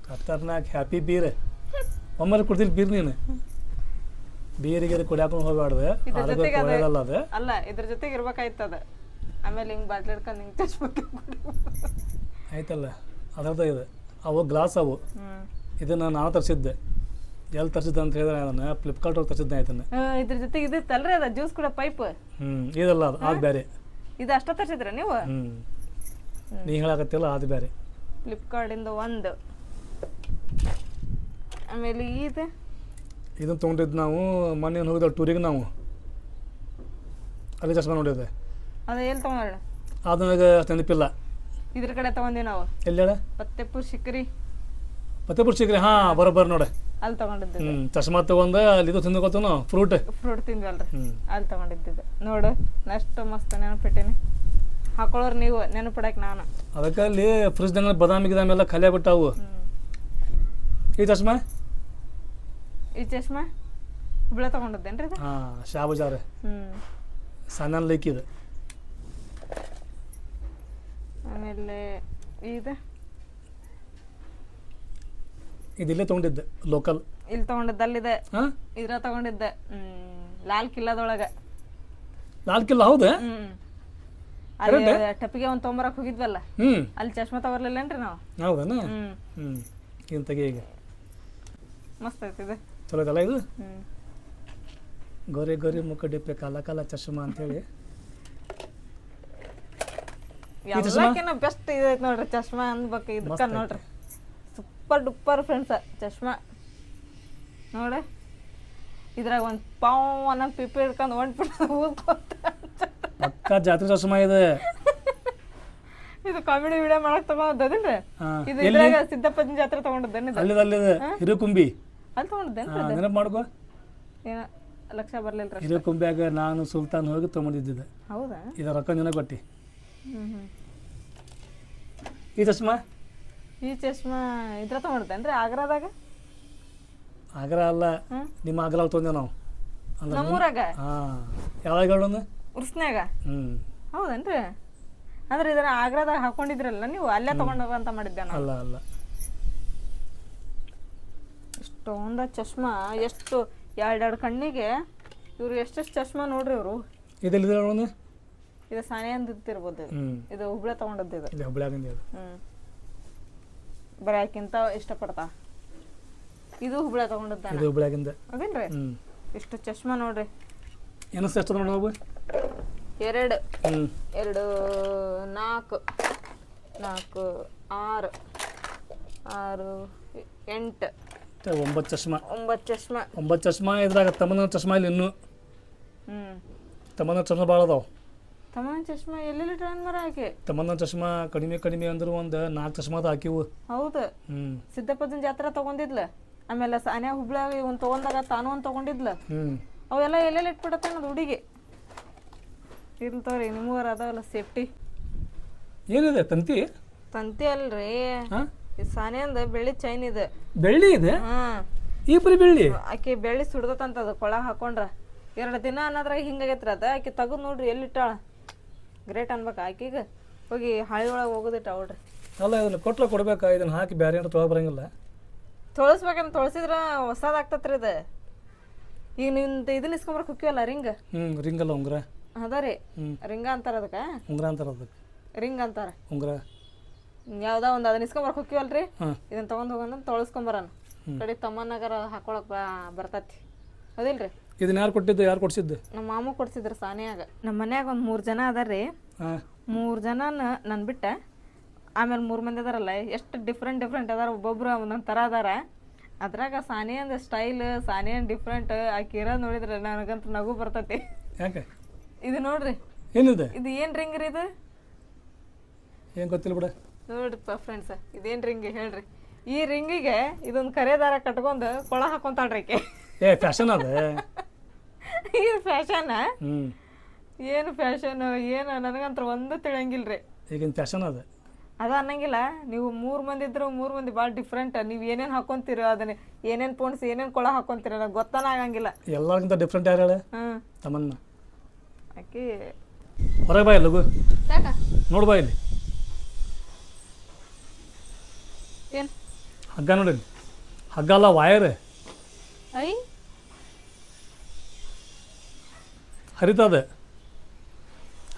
ಖತರ್ನಾಕ್ ಹ್ಯಾಪಿ ಬೀರ್. ಒಮ್ಮೆ ಕುಡ್ದಿಲ್ಲ ಬೀರ್ ನೀನು. ಬೀರಿಗೆ ಕುಡಿಯಾಕೊಂಡು ಹೋಗ್ಬಾರ್ದು. ಒಳ್ಳೇದಲ್ಲ ಅದು. ಅಲ್ಲ, ಇದ್ರ ಜೊತೆಗೆ ಇರ್ಬೇಕಾಯ್ತು ಅದು. ಆಮೇಲೆ ಹಿಂಗೆ ಬಾಟ್ಲಿ ಹಿಡ್ಕೊಂಡು ಹಿಂಗೆ ಚಶ್ಮಾ ಆಯ್ತಲ್ಲ, ಅದ್ರದ್ದು ಇದು. ಅವು ಗ್ಲಾಸ್ ಅವು. ಇದನ್ನು ನಾನು ತರಿಸಿದ್ದೆ. ಎಲ್ಲಿ ತರಿಸಿದ್ದೆ ಅಂತ ಹೇಳಿದ್ರೆ ಅದನ್ನು ಫ್ಲಿಪ್ಕಾರ್ಟ್ ಅವ್ರು ತರಿಸಿದ್ದೆ ಆಯ್ತನ್ನ. ಇದ್ರ ಜೊತೆಗೆ ಇದಿತ್ತಲ್ರಿ ಅದ ಜ್ಯೂಸ್ ಕೂಡ ಪೈಪ್. ಇದಲ್ಲ ಅದು, ಅದು ಬೇರೆ. ಇದು ಅಷ್ಟ ತರಿಸಿದ್ರ ನೀವು? ನೀ ಹೇಳಕತ್ತಿಲ್ಲ, ಅದು ಬೇರೆ. ಫ್ಲಿಪ್ಕಾರ್ಟಿಂದ ಒಂದು. ಆಮೇಲೆ ಇದನ್ನು ತೊಗೊಂಡಿದ್ದು ನಾವು ಮೊನ್ನೆ ಹೋಗಿದ್ದ ಟೂರಿಗೆ ನಾವು. ಅಲ್ಲಿ ಚಶ್ಮಾ ನೋಡಿದ್ದೆ. ಅದು ಎಲ್ಲಿ ತೊಗೊಂಡ? ಅದು ನನಗೆ ಅಷ್ಟು ನೆನಪಿಲ್ಲ. ಇದ್ರ ಕಡೆ ತೊಗೊಂಡಿ ನಾವು. ಎಲ್ಲಿ ಹೇಳ? ಫತ್ತೇಪುರ್ ಸಿಕ್ರಿ. ಫತ್ತೇಪುರ್ ಸಿಕ್ರಿ, ಹಾಂ ಬರೋಬ್ಬರ ನೋಡಿ. ಅಲ್ಲಿ ತೊಗೊಂಡಿದ್ದು. ಚಶ್ಮಾ ತೊಗೊಂಡು ಅಲ್ಲಿ ಇದು ತಿಂದ್ಕೊತ ಫ್ರೂಟ್ ತಿಂದ್ವಲ್ರಿ, ಅಲ್ಲಿ ತೊಗೊಂಡಿದ್ದು ನೋಡು. ಅಷ್ಟು ಮಸ್ತ್ ನೆನಪಿಟ್ಟೀನಿ. ಹಾಕೊಳ್ಳೋರು ನೀವು, ನೆನಪಿಡಕ್ಕೆ ನಾನು. ಅದಕ್ಕೆ ಅಲ್ಲಿ ಫ್ರಿಜ್ದಾಗ ಬದಾಮಿ ಗಿದಾಮಿ ಎಲ್ಲ ಖಾಲಿ ಆಗ್ಬಿಟ್ಟಾವು. ಈ ಚಶ್ಮಾ ಹುಬ್ಳ ತೊಗೊಂಡದ್ದೇನ್ರಿ ಇದು? ಹಾಂ, ಶಾಬಜಾರ ಸಣ್ಣ ಲೈಕಿದೆ. ಆಮೇಲೆ ಇದಿಲ್ಲೇ ತೊಗೊಂಡಿದ್ದೆ ಲೋಕಲ್. ಇಲ್ಲಿ ತೊಗೊಂಡಿದ್ದ ಅಲ್ಲಿದೆ. ಇದ್ರ ತೊಗೊಂಡಿದ್ದೆ ಲಾಲ್ ಕಿಲ್ಲಾದೊಳಗೆ. ಲಾಲ್ ಕಿಲ್ಲಾ? ಹೌದಾ? ಅಲ್ಲಿ ಟಪ್ಪಿಗೆ ಒಂದು ತೊಂಬರಕ್ಕೆ ಹೋಗಿದ್ವಲ್ಲ, ಅಲ್ಲಿ ಚಶ್ಮಾ ತಗೊರ್ಲಿಲ್ಲೇನ್ರಿ ನಾವು? ಹೌದಾ? ಏನು ತೆಗಿ ಈಗ. ಮಸ್ತ್ ಐತಿ ಇದು. ಚಲೋ ಐತಲ್ಲ ಇದು? ಗೋರಿ ಗೋರಿ ಮುಖ ಡಿಪ್ಪೆ ಕಾಲ ಕಾಲ ಚಶ್ಮಾ ಅಂತೇಳಿ. ಎಲ್ಲಕ್ಕಿಂತ ಬೆಸ್ಟ್ ಇದೈತೆ ನೋಡ್ರಿ ಚಶ್ಮಾ ಅನ್ಬೇಕು. ಇದಕ್ಕ ನೋಡ್ರಿ ಸೂಪರ್ ಡೂಪರ್ ಫ್ರೆಂಡ್ಸ್ ಚಶ್ಮಾ ನೋಡ್ರಿ. ಇದ್ರಾಗ ಒಂದು ಪಾವ್ ಅನ್ನೋ ಪಿಪ್ಪಿ ಹಿಡ್ಕೊಂಡು ಪಕ್ಕ ಜಾತ್ರೆ ಚಶ್ಮಾ ಇದೆ. ಇದು ಕಾಮಿಡಿ ವಿಡಿಯೋ ಮಾಡಕ್ ತಗೊಂಡದೇನ್ರಿ? ಇದು ಇದ್ರಾಗ ಸಿದ್ದಪ್ಪನ ಜಾತ್ರೆ ತಗೊಂಡದ್ದೇನೆ. ಅಲ್ಲಿದೆ ಹಿರೇಕುಂಬಿ. ಅಲ್ಲಿ ತಗೊಂಡದ್ದೇನ್ರಿ? ನೆನಪು ಮಾಡ್ಕೋ. ಏನ ಲಕ್ಷ ಬರ್ಲಿಲ್ರಿ. ಹಿರೇಕುಂಬಿಯಾಗ ನಾನು ಸುಲ್ತಾನ್ ಹೋಗಿ ತೊಗೊಂಡಿದ್ದೆ. ಹೌದಾ? ಇದರ ರೊಕ್ಕ ನಿನಗೆ ಕೊಟ್ಟಿ. ಈ ಚಶ್ಮಾ ಇದ್ರ ತಗೊಂಡೇನ್ರಿ ಆಗ್ರಾದಾಗ? ಆಗ್ರಾ ಅಲ್ಲ, ನಿಮ್ಮ ಆಗ್ರಾಲ್ ತೊಂದೆ ನಾವು. ನಮ್ಮೂರಾಗ? ಹಾಂ. ಯಾವಾಗ ಹೇಳೋಣ? ಉರ್ಸ್ನ್ಯಾಗ. ಹೌದೇನ್ರಿ? ಅಂದ್ರೆ ಇದನ್ನ ಆಗ್ರಾದಾಗ ಹಾಕೊಂಡಿದ್ರಲ್ಲ ನೀವು, ಅಲ್ಲೇ ತಗೊಂಡೋಗ ಅಂತ ಮಾಡಿದ್ದೆ ನಾನು. ಅಲ್ಲ ಅಲ್ಲ, ಇಷ್ಟೊಂದ ಚಶ್ಮಾ. ಎಷ್ಟು ಎರಡೆರಡು ಕಣ್ಣಿಗೆ ಇವ್ರು ಎಷ್ಟೆಷ್ಟು ಚಶ್ಮಾ ನೋಡ್ರಿ ಇವರು. ಇದೆಲ್ಲಿದೆ ಹೇಳೋಣ? ಇದು ಸಾನೆ ಅಂದಿರ್ಬೋದು. ಇದು ಹುಬ್ಳ ತಗೊಂಡದ್ದು. ಇದು ಹುಬ್ಳ್ಯಾಗಿಂದ. ಬರೀ ಆಕಿಂತ ಇಷ್ಟಪಡ್ತಾ. ಇದು ಹುಬ್ಳ ತಗೊಂಡದ್ದು. ಇದು ಹುಬ್ಳ್ಯಾಗಿಂದ. ಅದೇನ್ರಿ? ಇಷ್ಟು ಚಶ್ಮಾ ನೋಡ್ರಿ. ಏನೋ ಎಷ್ಟು ನೋಡಿ ನಾವು 2 ಹ್ಞೂ 2 4 4 6 6 8 9 ಚಶ್ಮಾ 9 ಚಶ್ಮಾ 9 ಚಶ್ಮಾ ಇದ್ರಾಗ ತಮ್ಮನ ಚಶ್ಮಾ ಇಲ್ಲಿ ಇನ್ನೂ ತಮ್ಮನ ಚಶ್ಮಾ ಭಾಳ ಅದಾವ. ತಮ್ಮನ ಚಶ್ಮಾ ಎಲ್ಲೆಲ್ಲಿ ಟ್ರೈನ್ ಮರ ಹಾಕಿ ತಮ್ಮನ ಚಶ್ಮಾ ಕಡಿಮೆ ಅಂದ್ರೆ ಒಂದು 4 ಚಶ್ಮಾದ ಹಾಕಿವು. ಹೌದು. ಸಿದ್ದಪ್ಪನ ಜಾತ್ರೆ ತಗೊಂಡಿದ್ಲ, ಆಮೇಲೆ ಸಾನ್ಯಾ ಹುಬ್ಳ್ಯಾಗ ಒಂದು ತಗೊಂಡಾಗ ತಾನು ಒಂದು ತಗೊಂಡಿದ್ಲ. ಅವೆಲ್ಲ ಎಲ್ಲೆಲ್ಲಿ ಇಟ್ಬಿಡತ್ತೆ ಅನ್ನೋದು ಹುಡುಗಿ. ಇರ್ಲಿ ತೋರಿ, ನಿಮ್ಮೂರ ಅದಾವಲ್ಲ ಸೇಫ್ಟಿ. ಏನಿದೆ ತಂತಿ? ತಂತಿ ಅಲ್ರಿ, ಸಾನ್ಯಾಂದ ಬೆಳ್ಳಿ ಚೈನ್ ಇದೆ. ಬೆಳ್ಳಿ ಇದೆ? ಈ ಪರಿ ಬೆಳ್ಳಿ? ಆಕಿ ಬೆಳ್ಳಿ ಸುಡ್ದತ್ತಂತದ ಕೊಳ ಹಾಕೊಂಡ್ರ 2 ದಿನ ಅನ್ನೋದ್ರಾಗ ಹಿಂಗಾಗೈತ್ರ ಅದ. ಆಕಿ ತೆಗೆದು ನೋಡ್ರಿ ಎಲ್ಲಿಟ್ಟಾಳ. ಗ್ರೇಟ್ ಅನ್ಬೇಕು ಆಕಿಗೆ. ಹೋಗಿ ಹಾಳಿ ಒಳಗೆ ಹೋಗೋದಿಟ್ಟ ಅವ್ರಿ. ಅಲ್ಲ ಇದನ್ನ ಕೊಡ್ಬೇಕಾ? ಇದನ್ನ ಹಾಕಿ ಬೇರೆ ಏನಾರು ತೊಗೊಳಕ್ ಬರಂಗಿಲ್ಲ? ತೊಳಸ್ಬೇಕಂತ ತೊಳಸಿದ್ರ ಹೊಸದಾಗ್ತತ್ರಿ ಇದು. ಈಗ ನಿಮ್ದು ಇದನ್ನ ಇಸ್ಕೊಂಬರಕ್ ಹೋಗ್ಯವಲ್ಲ ರಿಂಗ್. ರಿಂಗ್ ಅಲ್ಲ ಉಂಗ್ರ ಅದ ರೀ, ರಿಂಗ ಅಂತಾರ ಅದಕ್ಕೆ. ಉಂಗ್ರ ಅಂತಾರ ಅದಕ್ಕೆ. ರಿಂಗ್ ಅಂತಾರ. ಉಂಗ್ರ ಯಾವ್ದಾ ಒಂದು ಅದನ್ನ ಇಸ್ಕೊಂಬರಕ್ ಹೋಗ್ಯವಲ್ರಿ, ಇದನ್ನ ತಗೊಂಡ್ ಹೋಗೋಣ ತೊಳಸ್ಕೊಂಬರಣ. ಕಡೆ ತಮ್ಮನಗರ ಹಾಕೊಳಕ್ ಬರ್ತತಿ. ಹೌದಿಲ್ರಿ? ಇದನ್ನ ಯಾರು ಕೊಟ್ಟಿದ್ದು? ಯಾರು ಕೊಡ್ಸಿದ್ದು? ನಮ್ಮ ಮಾಮ ಕೊಡ್ಸಿದ್ರು ಸಾನ್ಯಾಗ. ನಮ್ಮ ಮನ್ಯಾಗ ಒಂದು 3 ಜನ ಅದಾರ್ರಿ. 3 ಜನ ನನ್ ಬಿಟ್ಟ, ಆಮೇಲೆ 3 ಮಂದಿ ಅದಾರಲ್ಲ, ಎಷ್ಟು ಡಿಫ್ರೆಂಟ್ ಅದಾರ. ಒಬ್ಬೊಬ್ರು ಒಂದೊಂದು ಥರ ಅದಾರ. ಅದ್ರಾಗ ಸಾನಿಯಂದ ಸ್ಟೈಲ್, ಸಾನಿಯನ್ ಡಿಫ್ರೆಂಟ್. ಆಕಿ ಇರೋದು ನೋಡಿದ್ರೆ ನನಗಂತೂ ನಗು ಬರ್ತೈತಿ. ಯಾಕೆ? ಇದು ನೋಡ್ರಿ, ಏನಿದೆ ಇದು ಏನು ರಿಂಗ್ ರೀ? ಇದು ಏನು ಗೊತ್ತಿಲ್ಲ ಬಿಡ. ನೋಡ್ರಿಪ್ಪ ಫ್ರೆಂಡ್ಸ್, ಇದೇನು ರಿಂಗ್ ಹೇಳ್ರಿ? ಈ ರಿಂಗಿಗೆ ಇದೊಂದು ಕರೆ ದಾರ ಕಟ್ಕೊಂಡು ಕೊಳ ಹಾಕೊಂತಾಳ್ರಿ ಆಕೆ. ಫ್ಯಾಷನ್ ಅದ ಇದು ಫ್ಯಾಷನ್? ಏನು ಫ್ಯಾಷನ್ ಏನು ನನಗಂತ ಒಂದು ತಿಳಿಯಂಗಿಲ್ರಿ. ಈಗಿನ ಫ್ಯಾಷನ್ ಅದ ಅನ್ನಂಗಿಲ್ಲ. ನೀವು 3 ಮಂದಿ ಇದ್ರು 3 ಮಂದಿ ಭಾಳ ಡಿಫ್ರೆಂಟ್. ನೀವು ಏನೇನು ಹಾಕೊಂತೀರೋ ಅದನ್ನ ಏನೇನು ಪೋಣಿಸಿ ಏನೇನು ಕೊಳ ಹಾಕೊಂತೀರ ನನಗೆ ಗೊತ್ತಾನ ಆಗಂಗಿಲ್ಲ. ಎಲ್ಲರಿಗಿಂತ ಡಿಫ್ರೆಂಟ್ ಯಾರು ಹೇಳ? ತಮ್ಮನ್ನ. ಆಕಿ ಹೊರಗೆ ಬಾ ಲಗು, ನೋಡ್ಬಾ ಇಲ್ಲಿ. ಏನು ಹಗ್ಗ ನೋಡಿಲ್ಲಿ. ಹಗ್ಗ ಅಲ್ಲ, ವಾಯರ್ ಐ ಹರಿತದ.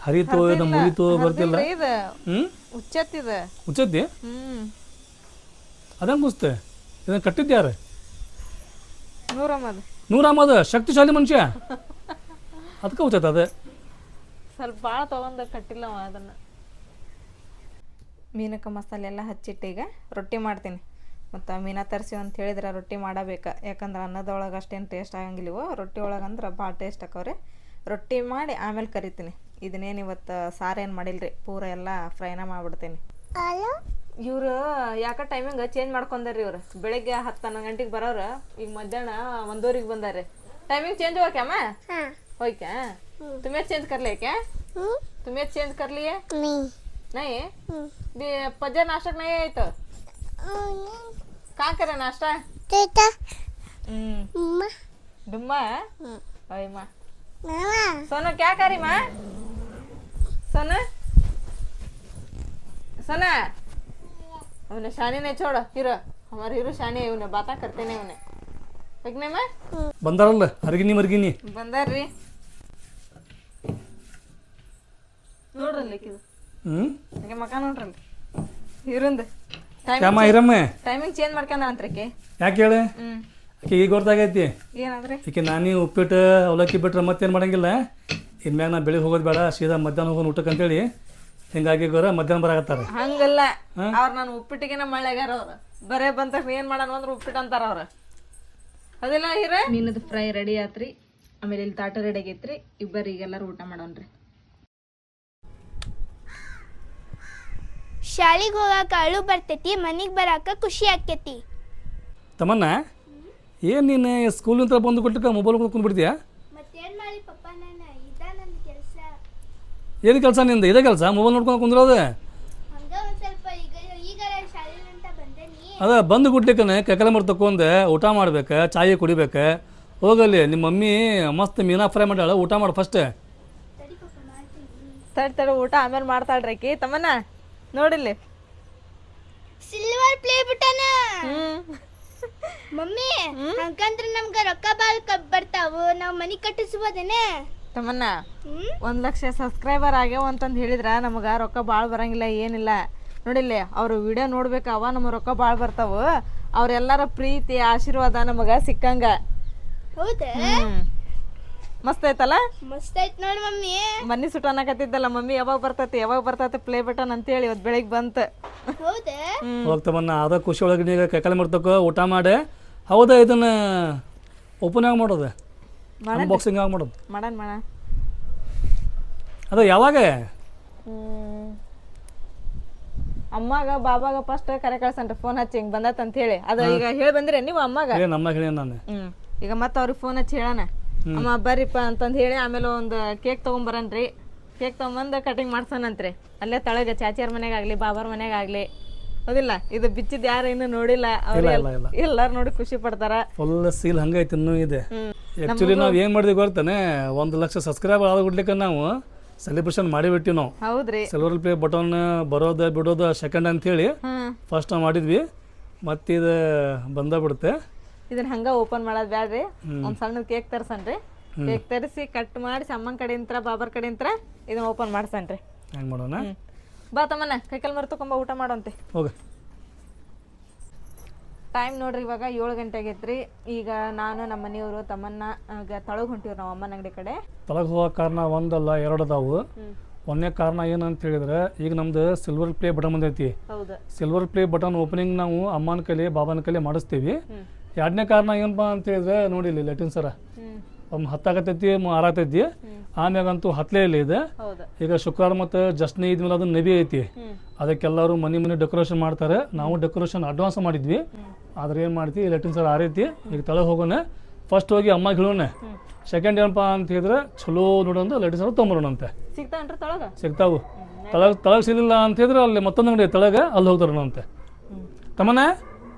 ಹರಿತು ನಮ್ಮ ಮುರಿತು ಬರ್ತಿಲ್ಲ. ಹುಚ್ಚತ್ತಿದೆ. ಹುಚ್ಚತ್ತಿ? ಅದಂಗೆ ಕುಸ್ತೆ. ಇದನ್ನು ಕಟ್ಟಿದ್ದು ಯಾರು? ನೂರಮ್ಮದ ಶಕ್ತಿಶಾಲಿ ಮನುಷ್ಯ. ಅದಕ್ಕೆ ಹುಚ್ಚತ್ತ ಅದ. ಸ್ವಲ್ಪ ಭಾಳ ತೊಗೊಂಡು ಕಟ್ಟಿಲ್ಲ ಅದನ್ನು. ಮೀನಕ್ಕೆ ಮಸಾಲೆ ಎಲ್ಲ ಹಚ್ಚಿಟ್ಟು ಈಗ ರೊಟ್ಟಿ ಮಾಡ್ತೀನಿ. ಮತ್ತು ಮೀನ ತರಿಸಿ ಅಂತ ಹೇಳಿದ್ರೆ ರೊಟ್ಟಿ ಮಾಡಬೇಕು. ಯಾಕಂದ್ರೆ ಅನ್ನದೊಳಗೆ ಅಷ್ಟೇನು ಟೇಸ್ಟ್ ಆಗಂಗಿಲ್ಲವೋ, ರೊಟ್ಟಿ ಒಳಗೆ ಅಂದ್ರೆ ಭಾಳ ಟೇಸ್ಟ್ ಆಕವ್ರಿ. ರೊಟ್ಟಿ ಮಾಡಿ ಆಮೇಲೆ ಕರಿತೀನಿ. ಇದನ್ನೇನು ಇವತ್ತು ಸಾರೇನು ಮಾಡಿಲ್ರಿ, ಪೂರ ಎಲ್ಲ ಫ್ರೈನ ಮಾಡಿಬಿಡ್ತೀನಿ. ಇವರು ಯಾಕೆ ಟೈಮಿಂಗ್ ಚೇಂಜ್ ಮಾಡ್ಕೊಂಡಾರ್ರಿ. ಇವ್ರು ಬೆಳಗ್ಗೆ 10-11 ಗಂಟೆಗೆ ಬರೋರು, ಈಗ ಮಧ್ಯಾಹ್ನ 1:00 ಬಂದಾರೆ. ಟೈಮಿಂಗ್ चेंज हुआ क्या मैं? हो क्या? तुम्हें चेंज कर ले क्या? तुम्हें चेंज कर लिए? नहीं पजा नाश्ता नहीं है तो कहाँ करे नाश्ता? डुम्मा ओए माँ सोना क्या करी माँ? सोना सोना उन्हें शानी नहीं छोड़ो. हीरो हमारे हीरो शानी है, उन्हें बातें करते नहीं उन्हें. ಬಂದಾರಲ್ಲ ಅರ್ಗಿನಿ ಮರ್ಗಿನಿ ಬಂದಾರ್ರಿ. ನೋಡ್ರಲ್ಲಿ ಹಂಗೆ ಮಕ ನೋಡ್ರಲ್ಲಿ ಹೀರಂದ ಟೈಮಿಂಗ್ ಚೇಂಜ್ ಮಾಡ್ಕೊಂಡ ಅಂತ್ರಕ್ಕೆ. ಯಾಕೆ ಹೇಳಿ? ಆಕೆ ಈಗ ಗೊತ್ತಾಗೈತಿ. ಏನಾದ್ರೆ ಆಕೆ ನಾನಿ ಉಪ್ಪಿಟ್ಟು ಅವಲಕ್ಕಿ ಬಿಟ್ರೆ ಮತ್ತೇನು ಮಾಡಂಗಿಲ್ಲ. ಇನ್ಮ್ಯಾಗ ನಾ ಬೆಳಿಗ್ಗೆ ಹೋಗೋದು ಬೇಡ, ಸೀದಾ ಮಧ್ಯಾಹ್ನ ಹೋಗೋಣ ಊಟಕ್ಕೆ ಅಂತೇಳಿ ಹಿಂಗಾಗಿ ಮಧ್ಯಾಹ್ನ ಬರಾಕತ್ತಾರ. ಹಂಗಲ್ಲ, ಅವ್ರು ನಾನು ಉಪ್ಪಿಟ್ಟಿಗೆನ ಮಳೆಗಾರ ಅವ್ರು ಬರೇ ಬಂದ ತಕ್ಷಣ ಏನ್ ಮಾಡೋಣ ಅಂದ್ರೆ ಉಪ್ಪಿಟ್ಟು ಅಂತಾರ ಅವ್ರ. ಅದೆಲ್ಲ ಹೀರ ಮೀನದ ಫ್ರೈ ರೆಡಿ ಆತ್ರಿ. ಆಮೇಲೆ ಇಲ್ಲಿ ತಾಟ ರೆಡಿ ಆಗೈತ್ರಿ. ಇಬ್ಬರಿಗೆಲ್ಲರೂ ಊಟ ಮಾಡೋಣ್ರಿ. ಶಾಲಿಗೆ ಹೋಗಾಕ ಅಳು ಬರ್ತೈತಿ, ಮನಿಗೆ ಬರಾಕ ಖುಷಿ ಆಕೈತಿ. ತಮ್ಮನ್ನ ಏನು ನೀನು ಸ್ಕೂಲಿಂದ ಬಂದು ಕೊಟ್ಟಕ್ಕೆ ಮೊಬೈಲ್ ಕುಂದ್ಬಿಡ್ತೀಯಾ? ಮತ್ತೇನು ಮಾಡಿ ಪಪ್ಪ, ನಾನು ಇದ ನನ್ನ ಕೆಲಸ. ಏನು ಕೆಲಸ ನಿಂದು? ಇದೇ ಕೆಲಸ ಮೊಬೈಲ್ ನೋಡ್ಕೊಂಡು ಕುಂದ್ರೋದು? ಹಂಗ ಒಂದು ಸ್ವಲ್ಪ ಈಗ ಶಾಲೆಲಿಂದ ಬಂದೇನಿ. ಅದ ಬಂದು ಗುಡ್ಲಿಕ್ಕನೆ ಕೈಕಾಲ ಮಾಡಿ ತಗೊಂಡು ಊಟ ಮಾಡ್ಬೇಕು, ಚಾಯಿ ಕುಡಿಬೇಕು. ಹೋಗಲ್ಲಿ ನಿಮ್ಮ ಮಮ್ಮಿ ಮಸ್ತ್ ಮೀನಾ ಫ್ರೈ ಮಾಡ್ಯಾಳ, ಊಟ ಮಾಡಿ ಫಸ್ಟ್. ತಡಿ ಊಟ ಆಮೇಲೆ ಮಾಡ್ತಾಳ್ರಿ ಆಕಿ. ತಮ್ಮನ್ನ ನೋಡಿಲ್ಲಿ ಸಿಲ್ವರ್ ಪ್ಲೇ ಬಟನ್. ಮಮ್ಮಿ ಹಂಗಂದ್ರೆ ನಮ್ಗೆ ರೊಕ್ಕ ಬಾಳ್ ಬರ್ತಾವು, ನಾವು ಮನಿ ಕಟ್ಟಿಸ್ಬೋದೇನೆ? ತಮ್ಮನ್ನ 1 ಲಕ್ಷ ಸಬ್ಸ್ಕ್ರೈಬರ್ ಆಗ್ಯಾವ ಅಂತಂದು ಹೇಳಿದ್ರ ನಮಗೆ ರೊಕ್ಕ ಭಾಳ ಬರಂಗಿಲ್ಲ, ಏನಿಲ್ಲ. ನೋಡಿಲ್ಲಿ ಅವ್ರು ವಿಡಿಯೋ ನೋಡ್ಬೇಕಾವ, ನಮಗೆ ರೊಕ್ಕ ಭಾಳ ಬರ್ತಾವ. ಅವ್ರೆಲ್ಲರ ಪ್ರೀತಿ ಆಶೀರ್ವಾದ ನಮಗೆ ಸಿಕ್ಕಂಗ. ಹೌದಾ? ಮಸ್ತ್ ಐತಲ್ಲ ಮಸ್ತ್ ಐತ್ ನೋಡಿ ಮಮ್ಮಿ. ಮನ್ನಿ ಸುಟ್ಟ ಅನ್ನಕತ್ತಿದ್ದಲ್ಲ ಮಮ್ಮಿ ಯಾವಾಗ ಬರ್ತೈತಿ ಪ್ಲೇ ಬಟನ್ ಅಂತೇಳಿ ಇವತ್ತು ಬೆಳಿಗ್ಗೆ ಬಂತು. ಹೌದಾ? ಹೋಗ್ತವನ್ನ ಅದ ಖುಷಿ ಒಳಗೆ ನೀಗ ಕೈಕಾಲು ಮಾಡ್ತಕ್ಕ ಊಟ ಮಾಡಿ. ಹೌದಾ, ಇದನ್ನ ಓಪನ್ ಆಗಿ ಮಾಡೋದು, ಅನ್ಬಾಕ್ಸಿಂಗ್ ಆಗಿ ಮಾಡೋದು ಮಾಡೋಣ. ಅದು ಯಾವಾಗ? ಅಮ್ಮಾಗ ಬಾಬಾಗ ಫಸ್ಟ್ ಕರೆ ಕಳ್ಸನ್ರಿ ಫೋನ್ ಹಚ್ಚಿ ಹಿಂಗೆ ಬಂದತ್ ಅಂತ ಹೇಳಿ. ಅದು ಈಗ ಹೇಳಿ ಬಂದ್ರಿ ನೀವು ಅಮ್ಮಾಗ? ನಮ್ಮ ಹೇಳಿ ನಾನು ಈಗ ಮತ್ತೆ ಅವ್ರಿಗೆ ಫೋನ್ ಹಚ್ಚಿ ಹೇಳೋಣ, ಅಮ್ಮ ಬರ್ರಿಪ್ಪ ಅಂತಂದು ಹೇಳಿ. ಆಮೇಲೆ ಒಂದು ಕೇಕ್ ತೊಗೊಂಬರನ್ರಿ. ಕೇಕ್ ತೊಗೊಂಬಂದು ಕಟಿಂಗ್ ಮಾಡ್ಸೋಣಂತ್ರಿ ಅಲ್ಲೇ ತಳಗ ಚಾಚಿಯರ್ ಮನೆಗಾಗ್ಲಿ ಬಾಬಾರ ಮನೆಗಾಗ್ಲಿ. ಹೌದಿಲ್ಲ? ಇದು ಬಿಚ್ಚಿದ್ ಯಾರು ಇನ್ನೂ ನೋಡಿಲ್ಲ, ಅವ್ರು ಎಲ್ಲಾರು ನೋಡಿ ಖುಷಿ ಪಡ್ತಾರ. ಫುಲ್ ಸೀಲ್ ಹಂಗೈತಿ ಇನ್ನೂ ಇದೆ. ಆ್ಯಕ್ಚುಲಿ ನಾವು ಏನು ಮಾಡಿದ್ವಿ ಗೊತ್ತಾನೆ, 1,00,000 ಸಬ್ಸ್ಕ್ರೈಬರ್ ಆಗ್ಬಿಡ್ಲಿಕ್ಕೆ ನಾವು ಸೆಲೆಬ್ರೇಷನ್ ಮಾಡಿಬಿಟ್ಟಿವಿ. ನಾವು ಹೌದ್ರಿ, ಸಿಲ್ವರ್ ಪ್ಲೇ ಬಟನ್ ಬರೋದ ಬಿಡೋದ ಸೆಕೆಂಡ್ ಅಂತೇಳಿ ಫಸ್ಟ್ ನಾವು ಮಾಡಿದ್ವಿ. ಮತ್ತೆ ಇದು ಬಂದ ಬಿಡುತ್ತೆ. ಇದನ್ನ ಹಂಗ ಓಪನ್ ಮಾಡೋದು ಬ್ಯಾಡ್ರಿ, ಒಂದ್ ಸಣ್ಣ ಕೇಕ್ ತರ್ಸನ್ರಿ. ಕೇಕ್ ತರಿಸಿ ಕಟ್ ಮಾಡಿಸಿ ಅಮ್ಮನ ಕಡೆಯಿಂದ ಬಾಬರ್ ಕಡೆಯಿಂದ ಇದನ್ನ ಓಪನ್ ಮಾಡ್ಸನ್ರಿ. ಹೆಂಗೆ ಮಾಡೋಣ? ಬಾ ತಮ್ಮನ ಕೈಕಲ್ ಮರ್ತಕೊಂಬ ಊಟ ಮಾಡೋಂತೆ. ಹೋಗ. ಟೈಮ್ ನೋಡ್ರಿ ಇವಾಗ 7 ಗಂಟೆ ಆಗೈತ್ರಿ. ಈಗ ನಾನು ನಮ್ಮ ಮನೆಯವರು ತಮ್ಮನ್ನ ತಳಗ್ ಹೊಂಟಿವ್ರಿ ನಾವು ಅಮ್ಮನ ಅಂಗಡಿ ಕಡೆ. ತಳಗ್ ಹೋಗೋ ಕಾರಣ ಒಂದಲ್ಲ 2 ಅದಾವು. ಒಂದನೇ ಕಾರಣ ಏನಂತ ಹೇಳಿದ್ರೆ, ಈಗ ನಮ್ದು ಸಿಲ್ವರ್ ಪ್ಲೇ ಬಟನ್ ಬಂದೈತಿ. ಸಿಲ್ವರ್ ಪ್ಲೇ ಬಟನ್ ಓಪನಿಂಗ್ ನಾವು ಅಮ್ಮನ ಕೈಲಿ ಬಾಬಾನ ಕೈಲಿ ಮಾಡಿಸ್ತೀವಿ. 2ನೇ ಕಾರಣ ಏನಪ್ಪಾ ಅಂತ ಹೇಳಿದ್ರೆ, ನೋಡಿ ಇಲ್ಲಿ ಲೈಟಿನ್ ಸರ ಒಮ್ಮೆ 10 ಆಗತೈತಿ 6 ಆಗ್ತೈತಿ, ಆಮ್ಯಾಗಂತೂ ಹತ್ತಲೇ ಇಲ್ಲ ಇದೆ. ಈಗ ಶುಕ್ರವಾರ ಮತ್ತು ಜಸ್ಟ್ನೇ ಇದ್ಮೇಲೆ ಅದು ನಬಿ ಐತಿ, ಅದಕ್ಕೆಲ್ಲರೂ ಮನೆ ಡೆಕೋರೇಷನ್ ಮಾಡ್ತಾರೆ. ನಾವು ಡೆಕೋರೇಷನ್ ಅಡ್ವಾನ್ಸ್ ಮಾಡಿದ್ವಿ. ಆದ್ರೆ ಏನು ಮಾಡ್ತೀವಿ, ಲೈಟಿನ್ ಸರ್ ಆರೈತಿ. ಈಗ ತಳಗೆ ಹೋಗೋಣ, ಫಸ್ಟ್ ಹೋಗಿ ಅಮ್ಮ ಹೇಳೋಣ. ಸೆಕೆಂಡ್ ಏನಪ್ಪ ಅಂತ ಹೇಳಿದ್ರೆ, ಚಲೋ ನೋಡೋಣ ಲೈಟಿನ್ ಸರ್ ತೊಗೊಂಬರೋಣಂತೆ. ಸಿಗ್ತಾವು. ತಳಗೆ ಸಿಗಲಿಲ್ಲ ಅಂತ ಹೇಳಿದ್ರೆ ಅಲ್ಲಿ ಮತ್ತೊಂದು ಅಂಗಡಿ ತಳಗೆ, ಅಲ್ಲಿ ಹೋಗ್ತಾರಂತೆ. ತಮ್ಮನ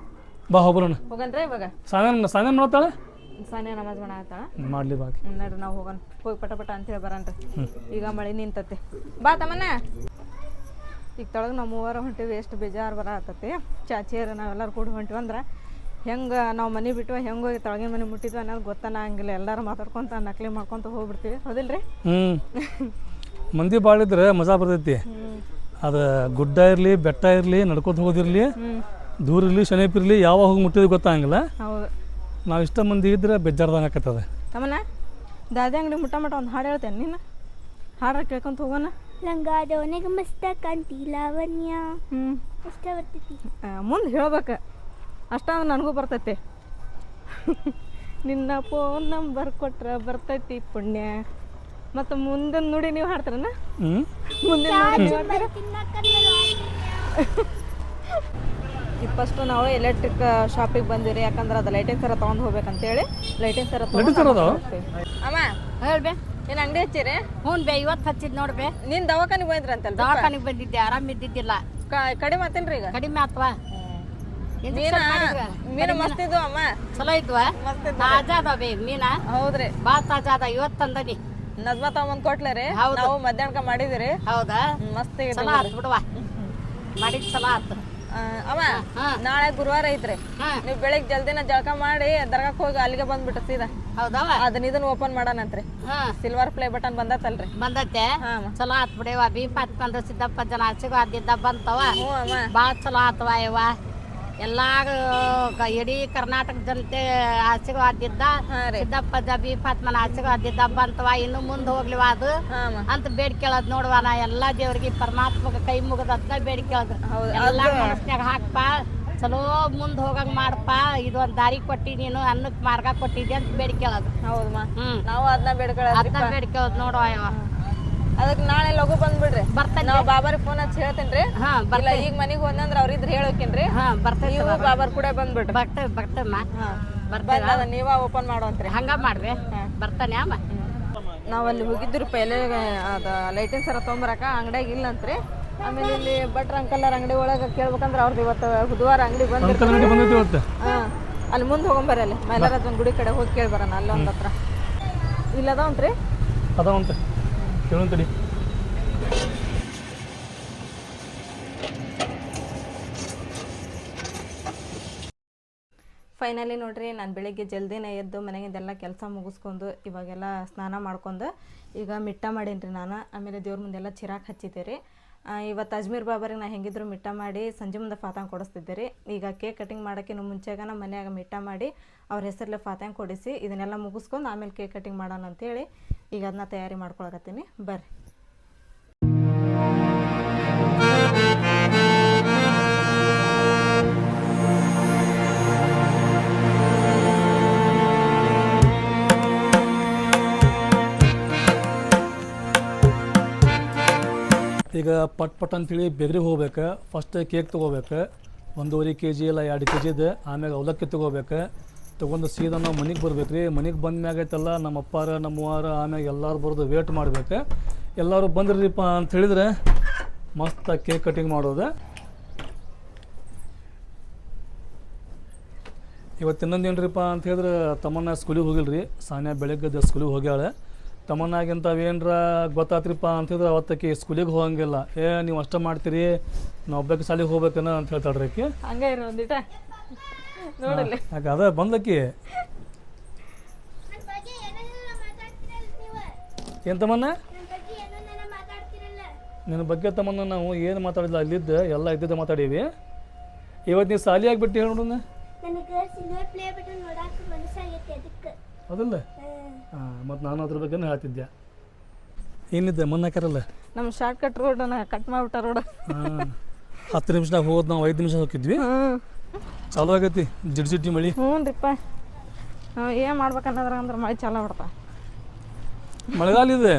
ಬಾ ಹೋಗ್ಬರೋಣ. ಸಾನ್ಯ ಮಾಡ್ತಾಳೆ, ಸಾನ್ಯ ನಮಾಜ್ ಮಾಡಾಕತ್ತಾಳ. ಮಾಡ್ಲಿ ಬಾಕಿ ನೋಡ್ರಿ ನಾವು ಹೋಗೋಣ, ಹೋಗಿ ಪಟ ಅಂತ ಹೇಳಿ ಬರನ್ರಿ. ಈಗ ಮಳೆ ನಿಂತತಿ. ಬಾ ತಮ್ಮನ. ಈಗ ತೊಳಗೆ ನಾವು 3 ಹೊಂಟಿವಿ. ಎಷ್ಟು ಬೇಜಾರು ಬರತ್ತತಿ. ಚಾಚಿಯರು ನಾವೆಲ್ಲರೂ ಕೂಡ ಹೊಂಟಿವಿ ಅಂದ್ರೆ ಹೆಂಗೆ ನಾವು ಮನೆ ಬಿಟ್ಟು ಹೆಂಗೆ ಹೋಗಿ ತೊಳಗಿನ ಮನೆ ಮುಟ್ಟಿದ್ವಿ ಅನ್ನೋದು ಗೊತ್ತಾಗಂಗಿಲ್ಲ. ಎಲ್ಲರೂ ಮಾತಾಡ್ಕೊಂತ ನಕಲಿ ಮಾಡ್ಕೊಂತ ಹೋಗ್ಬಿಡ್ತೀವಿ. ಹೌದಿಲ್ರಿ? ಮಂದಿ ಭಾಳ ಇದ್ರೆ ಮಜಾ ಬರ್ತೈತಿ. ಅದು ಗುಡ್ಡ ಇರಲಿ ಬೆಟ್ಟ ಇರಲಿ ನಡ್ಕೊತ ಹೋಗೋದಿರಲಿ ದೂರ ಇರಲಿ ಶನೇಪ್ ಇರಲಿ ಯಾವಾಗ ಹೋಗಿ ಮುಟ್ಟಿದ್ ಗೊತ್ತಾಗಂಗಿಲ್ಲ. ಹೌದು, ನಾವು ಇಷ್ಟ ಮಂದಿ ಇದ್ರೆ ಬೆಜ್ಜಾರ್ದಂಗೆ ಆಕತ್ತದ. ತಮ್ಮನ ದಾದಿ ಅಂಗಡಿ ಮುಟ್ಟ ಒಂದು ಹಾಡು ಹೇಳ್ತೇನೆ. ನೀನು ಹಾಡ್ರ ಕೇಳ್ಕೊಂತ ಹೋಗೋಣ. ಲಂಗಾದವನಿಗೆ ಮಸ್ತ ಕಾಂತಿ ಲಾವಣ್ಯ ಇಷ್ಟ ಬರ್ತೈತಿ. ಮುಂದೆ ಹೇಳ್ಬೇಕು, ಅಷ್ಟ ನನಗೂ ಬರ್ತೈತಿ. ನಿನ್ನ ಫೋನ್ ನಂಬರ್ ಕೊಟ್ರ ಬರ್ತೈತಿ ಪುಣ್ಯ. ಮತ್ತು ಮುಂದಿನ ನುಡಿ ನೀವು ಹಾಡ್ತಾರನ? ಮುಂದಿನ ಫಸ್ಟ್ ನಾವು ಎಲೆಕ್ಟ್ರಿಕ್ ಶಾಪಿಗೆ ಬಂದಿರಿ. ಯಾಕಂದ್ರೆ ಅದು ಲೈಟಿಂಗ್ ಸರ ತೊಗೊಂಡು ಹೋಗ್ಬೇಕಂತೇಳಿ ಲೈಟಿಂಗ್ ಸರ ಅಮ್ಮ ಹೇಳ್ಬೇ. ಏನು ಅಂಗಡಿ ಹಚ್ಚಿರಿ? ಹ್ಞೂ ಬೇ, ಇವತ್ತು ಹಚ್ಚಿದ್ ನೋಡ್ಬೇ. ನೀನು ದವಾಖಾನಿಗೆ ಬಂದ್ರಂತಲ್ಲ? ದವಾಖಾನಿಗೆ ಬಂದಿದ್ದೆ, ಆರಾಮ ಇದ್ದಿದ್ದಿಲ್ಲ. ಕಡಿಮೆ ಆತೇನ್ರಿ ಈಗ? ಕಡಿಮೆ ಆತ್ವಾ? ಮೀನು ಮಸ್ತ್ ಇದ್ವು ಅಮ್ಮ. ಚಲೋ ಇದ್ವ? ತಾಜಾ ಅದಾವ ಬೇ ಮೀನ. ಹೌದ್ರಿ, ಬಾ ತಾಜಾ ಅದ. ಇವತ್ತು ತಂದನಿ. ನಜ್ಮಾ ತಗೊಂಡ್ ಕೊಟ್ಲೆ ರೀ. ನಾವು ಮಧ್ಯಾಹ್ನ ಮಾಡಿದಿರಿ. ಹೌದಾ? ಮಸ್ತ್ ಚಲೋ ಆತ್ ಬಿಡುವ, ಮಾಡಿದ್ ಚಲೋ ಆತು. ಅಮ್ಮ ನಾಳೆ ಗುರುವಾರ ಐತ್ರಿ. ನೀವ್ ಬೆಳಿಗ್ಗೆ ಜಲ್ದಿನ ಜಳಕ ಮಾಡಿ ದರ್ಗಾಕ್ ಹೋಗಿ ಅಲ್ಲಿಗೆ ಬಂದ್ಬಿಟ್ಟು ಸೀದಾ. ಹೌದವ? ಇದನ್ನ ಓಪನ್ ಮಾಡಾನಂತ್ರಿ. ಸಿಲ್ವರ್ ಪ್ಲೇ ಬಟನ್ ಬಂದತ್ತಲ್ರಿ? ಬಂದತ್ತೆ. ಚಲೋ ಆತ್ ಬಿಡವ. ಬೀಪಾತ್ ಬಂದ ಸಿದ್ದಪ್ಪ ಜನ ಹಚ್ಚಿಗೂ ಆದಿದ್ದ ಬಂತವ. ಬಾಳ ಚಲೋ ಆತವ ಯವ್ವ. ಎಲ್ಲಾ ಇಡೀ ಕರ್ನಾಟಕ ಜನತೆ ಆಚೆಗೂ ಆದಿದ್ದ ಸಿದ್ದಪ್ಪ ಬೀಪಾತ್ಮನ ಆಚೆಗೂ ಆದಿದ್ದ ಬಂತವ. ಇನ್ನು ಮುಂದೆ ಹೋಗ್ಲಿವ ಅದು ಅಂತ ಬೇಡ್ಕೇಳದ್ ನೋಡುವ. ನಾ ಎಲ್ಲಾ ದೇವ್ರಿಗೆ ಪರಮಾತ್ಮಗ ಕೈ ಮುಗದ ಅದನ್ನ ಬೇಡ್ಕೇಳದ್. ಎಲ್ಲಾ ಮನಸ್ನ್ಯಾಗ ಹಾಕ್ಪ, ಚಲೋ ಮುಂದ್ ಹೋಗಂಗ್ ಮಾಡಪ್ಪ. ಇದೊಂದ್ ದಾರಿ ಕೊಟ್ಟಿ, ನೀನು ಅನ್ನಕ್ ಮಾರ್ಗ ಕೊಟ್ಟಿದ್ದೆ ಅಂತ ಬೇಡ್ಕೇಳದ್. ಹೌದಮ್ಮ, ನಾವು ಅದನ್ನ ಬೇಡ್ಕೇಳದ್ ನೋಡುವ ಯವ್ವ. ಅದಕ್ಕೆ ನಾಳೆ ಲಘು ಬಂದ್ಬಿಡ್ರಿ. ಬರ್ತೇನೆ. ನಾವು ಬಾಬಾರಿಗೆ ಫೋನ್ ಹಚ್ಚಿ ಹೇಳ್ತೇನ್ರಿ. ಈಗ ಮನಿಗೆ ಹೋದಂದ್ರ ಅವ್ರಿದ್ರ ಹೇಳೋಕೇನ್ರಿ. ಬರ್ತೇವೆ. ಬಾಬಾರ್ ಕೂಡ ಬಂದ್ಬಿಡ್ರಿ. ಬರ್ತೇಮ್ಮ. ನೀವ ಓಪನ್ ಮಾಡೋಂತ್ರಿ. ಹಂಗ ಮಾಡ್ರಿ. ಬರ್ತಾನೆ ಅಮ್ಮ. ನಾವಲ್ಲಿ ಹೋಗಿದ್ರು ಪೈಲೆ ಅದ ಲೈಟಿನ್ ಸರ ತೊಗೊಂಬರಕ ಅಂಗಡಿಯಾಗ ಇಲ್ಲಂತ್ರಿ. ಆಮೇಲೆ ಇಲ್ಲಿ ಭಟ್ರ ಅಂಕಲ್ಲಾರ ಅಂಗಡಿ ಒಳಗೆ ಕೇಳ್ಬೇಕಂದ್ರೆ ಅವ್ರದ್ದು ಇವತ್ತು ಬುಧವಾರ ಅಂಗಡಿ ಬಂದಿರ್ತಾರೆ. ಅಲ್ಲಿ ಮುಂದೆ ಹೋಗೊಂಬರ್ರಿ, ಅಲ್ಲಿ ಮೈಲಾರಾಜನ್ ಗುಡಿ ಕಡೆ ಹೋಗಿ ಕೇಳ್ಬರೋಣ. ಅಲ್ಲಿ ಒಂದು ಹತ್ರ ಇಲ್ಲದಾವಂತ್ರಿ. ಅದಾವಂತ ಕೇಳೋಂತಡಿ. ಫೈನಲಿ ನೋಡ್ರಿ ನಾನು ಬೆಳಿಗ್ಗೆ ಜಲ್ದಿನೇ ಎದ್ದು ಮನೆಗಿಂದೆಲ್ಲ ಕೆಲಸ ಮುಗಿಸ್ಕೊಂಡು ಇವಾಗೆಲ್ಲ ಸ್ನಾನ ಮಾಡ್ಕೊಂಡು ಈಗ ಮಿಟ್ಟ ಮಾಡೀನಿ ರೀ ನಾನು. ಆಮೇಲೆ ದೇವ್ರ ಮುಂದೆಲ್ಲ ಚಿರಾಕ್ ಹಚ್ಚಿದ್ದೆ ರೀ. ಇವತ್ತು ಅಜ್ಮೀರ್ ಬಾಬರಿಗೆ ನಾ ಹೆಂಗಿದ್ರು ಮಿಟ್ಟ ಮಾಡಿ ಸಂಜೆ ಮುಂದೆ ಫಾತಾಂಗ್ ಕೊಡಿಸ್ತಿದ್ದೆ ರೀ. ಈಗ ಕೇಕ್ ಕಟಿಂಗ್ ಮಾಡೋಕ್ಕಿಂತ ಮುಂಚೆಗ ನಮ್ಮ ಮನ್ಯಾಗ ಮಿಟ್ಟ ಮಾಡಿ ಅವ್ರ ಹೆಸರಲ್ಲೇ ಫಾತಾಂಗ್ ಕೊಡಿಸಿ ಇದನ್ನೆಲ್ಲ ಮುಗಿಸ್ಕೊಂಡು ಆಮೇಲೆ ಕೇಕ್ ಕಟಿಂಗ್ ಮಾಡೋಣ ಅಂತೇಳಿ ಈಗ ಅದನ್ನ ತಯಾರಿ ಮಾಡ್ಕೊಳಕತ್ತೀನಿ. ಬರ್ರಿ. ಈಗ ಪಟ್ ಅಂತೇಳಿ ಬೆಗ್ರಿಗೆ ಹೋಗ್ಬೇಕು. ಫಸ್ಟ್ ಕೇಕ್ ತೊಗೋಬೇಕು, 1.5 kg ಇಲ್ಲ 2 kgದು. ಆಮ್ಯಾಗ ಅವಲಕ್ಕಿ ತೊಗೊಂಡು ಸೀದಾ ನಾವು ಮನೆಗೆ ಬರ್ಬೇಕು ರೀ. ಮನೆಗೆ ಬಂದ ಮ್ಯಾಗೈತಲ್ಲ ನಮ್ಮ ಅಪ್ಪಾರ ನಮ್ಮವಾರ ಆಮ್ಯಾಗ ಎಲ್ಲರೂ ಬರೋದು ವೇಟ್ ಮಾಡ್ಬೇಕು. ಎಲ್ಲರೂ ಬಂದ್ರಿಪ್ಪ ಅಂತ ಹೇಳಿದ್ರೆ ಮಸ್ತ್ ಕೇಕ್ ಕಟಿಂಗ್ ಮಾಡೋದು. ಇವತ್ತು ಇನ್ನೊಂದು ಏನ್ರಿಪ್ಪ ಅಂತ ಹೇಳಿದ್ರೆ ತಮ್ಮನ್ನ ಸ್ಕೂಲಿಗೆ ಹೋಗಿಲ್ಲ ರೀ. ಸಾನ್ಯಾ ಬೆಳಗ್ಗೆ ಸ್ಕೂಲಿಗೆ ಹೋಗ್ಯಾಳೆ. ತಮ್ಮನಾಗಿಂತ ಏನರ ಗೊತ್ತಾತ್ರಿಪ್ಪ ಅಂತಂದ್ರೆ ಅವತ್ತಕ್ಕೆ ಸ್ಕೂಲಿಗೆ ಹೋಗಂಗಿಲ್ಲ. ನೀವು ಅಷ್ಟ ಮಾಡ್ತೀರಿ, ನಾವು ಒಬ್ಬಕ್ಕೆ ಶಾಲೆಗೆ ಹೋಗ್ಬೇಕನ ಅಂತ ಹೇಳ್ತಾಳ್ರಿ ಆಕೆ. ಹಂಗೆ ಇರೋ ಒಂದಿಟ ನೋಡಲ್ಲಿ ಯಾಕೆ ಅದ ಬಂದ್ಲಕ್ಕಿ ಏನು ತಮ್ಮನ್ನ ನಿನ್ನ ಬಗ್ಗೆ ತಮ್ಮನ್ನ ನಾವು ಏನು ಮಾತಾಡಿಲ್ಲ, ಅಲ್ಲಿದ್ದ ಎಲ್ಲ ಇದ್ದಿದ್ದ ಮಾತಾಡೀವಿ. ಇವತ್ತು ನೀವು ಸಾಲಿ ಆಗಿಬಿಟ್ಟು ಹೇಳೋಣ ಅದಲ್ಲ. ಹಾಂ, ಮತ್ತು ನಾನು ಅದ್ರ ಬಗ್ಗೆ ಹೇಳ್ತಿದ್ದೆ. ಏನಿದ್ದೆ ಮೊನ್ನೆ ಹಾಕ್ಯಾರಲ್ಲ ನಮ್ಮ ಶಾರ್ಟ್ ಕಟ್ ರೋಡನ್ನ ಕಟ್ ಮಾಡಿಬಿಟ್ಟ ರೋಡ್. ಹಾಂ, 10 ನಿಮಿಷದಾಗ ಹೋಗೋದು ನಾವು 5 ನಿಮಿಷ ಹೋಗಿದ್ವಿ. ಚಾಲು ಆಗೈತಿ ಜಿಡ್ಜಿಡ್ಡಿ ಮಳಿ. ಹ್ಞೂ ರೀಪ್ಪ, ಏನು ಮಾಡ್ಬೇಕನ್ನೋದ್ರ ಅಂದ್ರೆ ಮಳೆ ಚಾಲು ಆಗ್ಬಿಡ್ತಾ. ಮಳೆಗಾಲ ಇದೆ,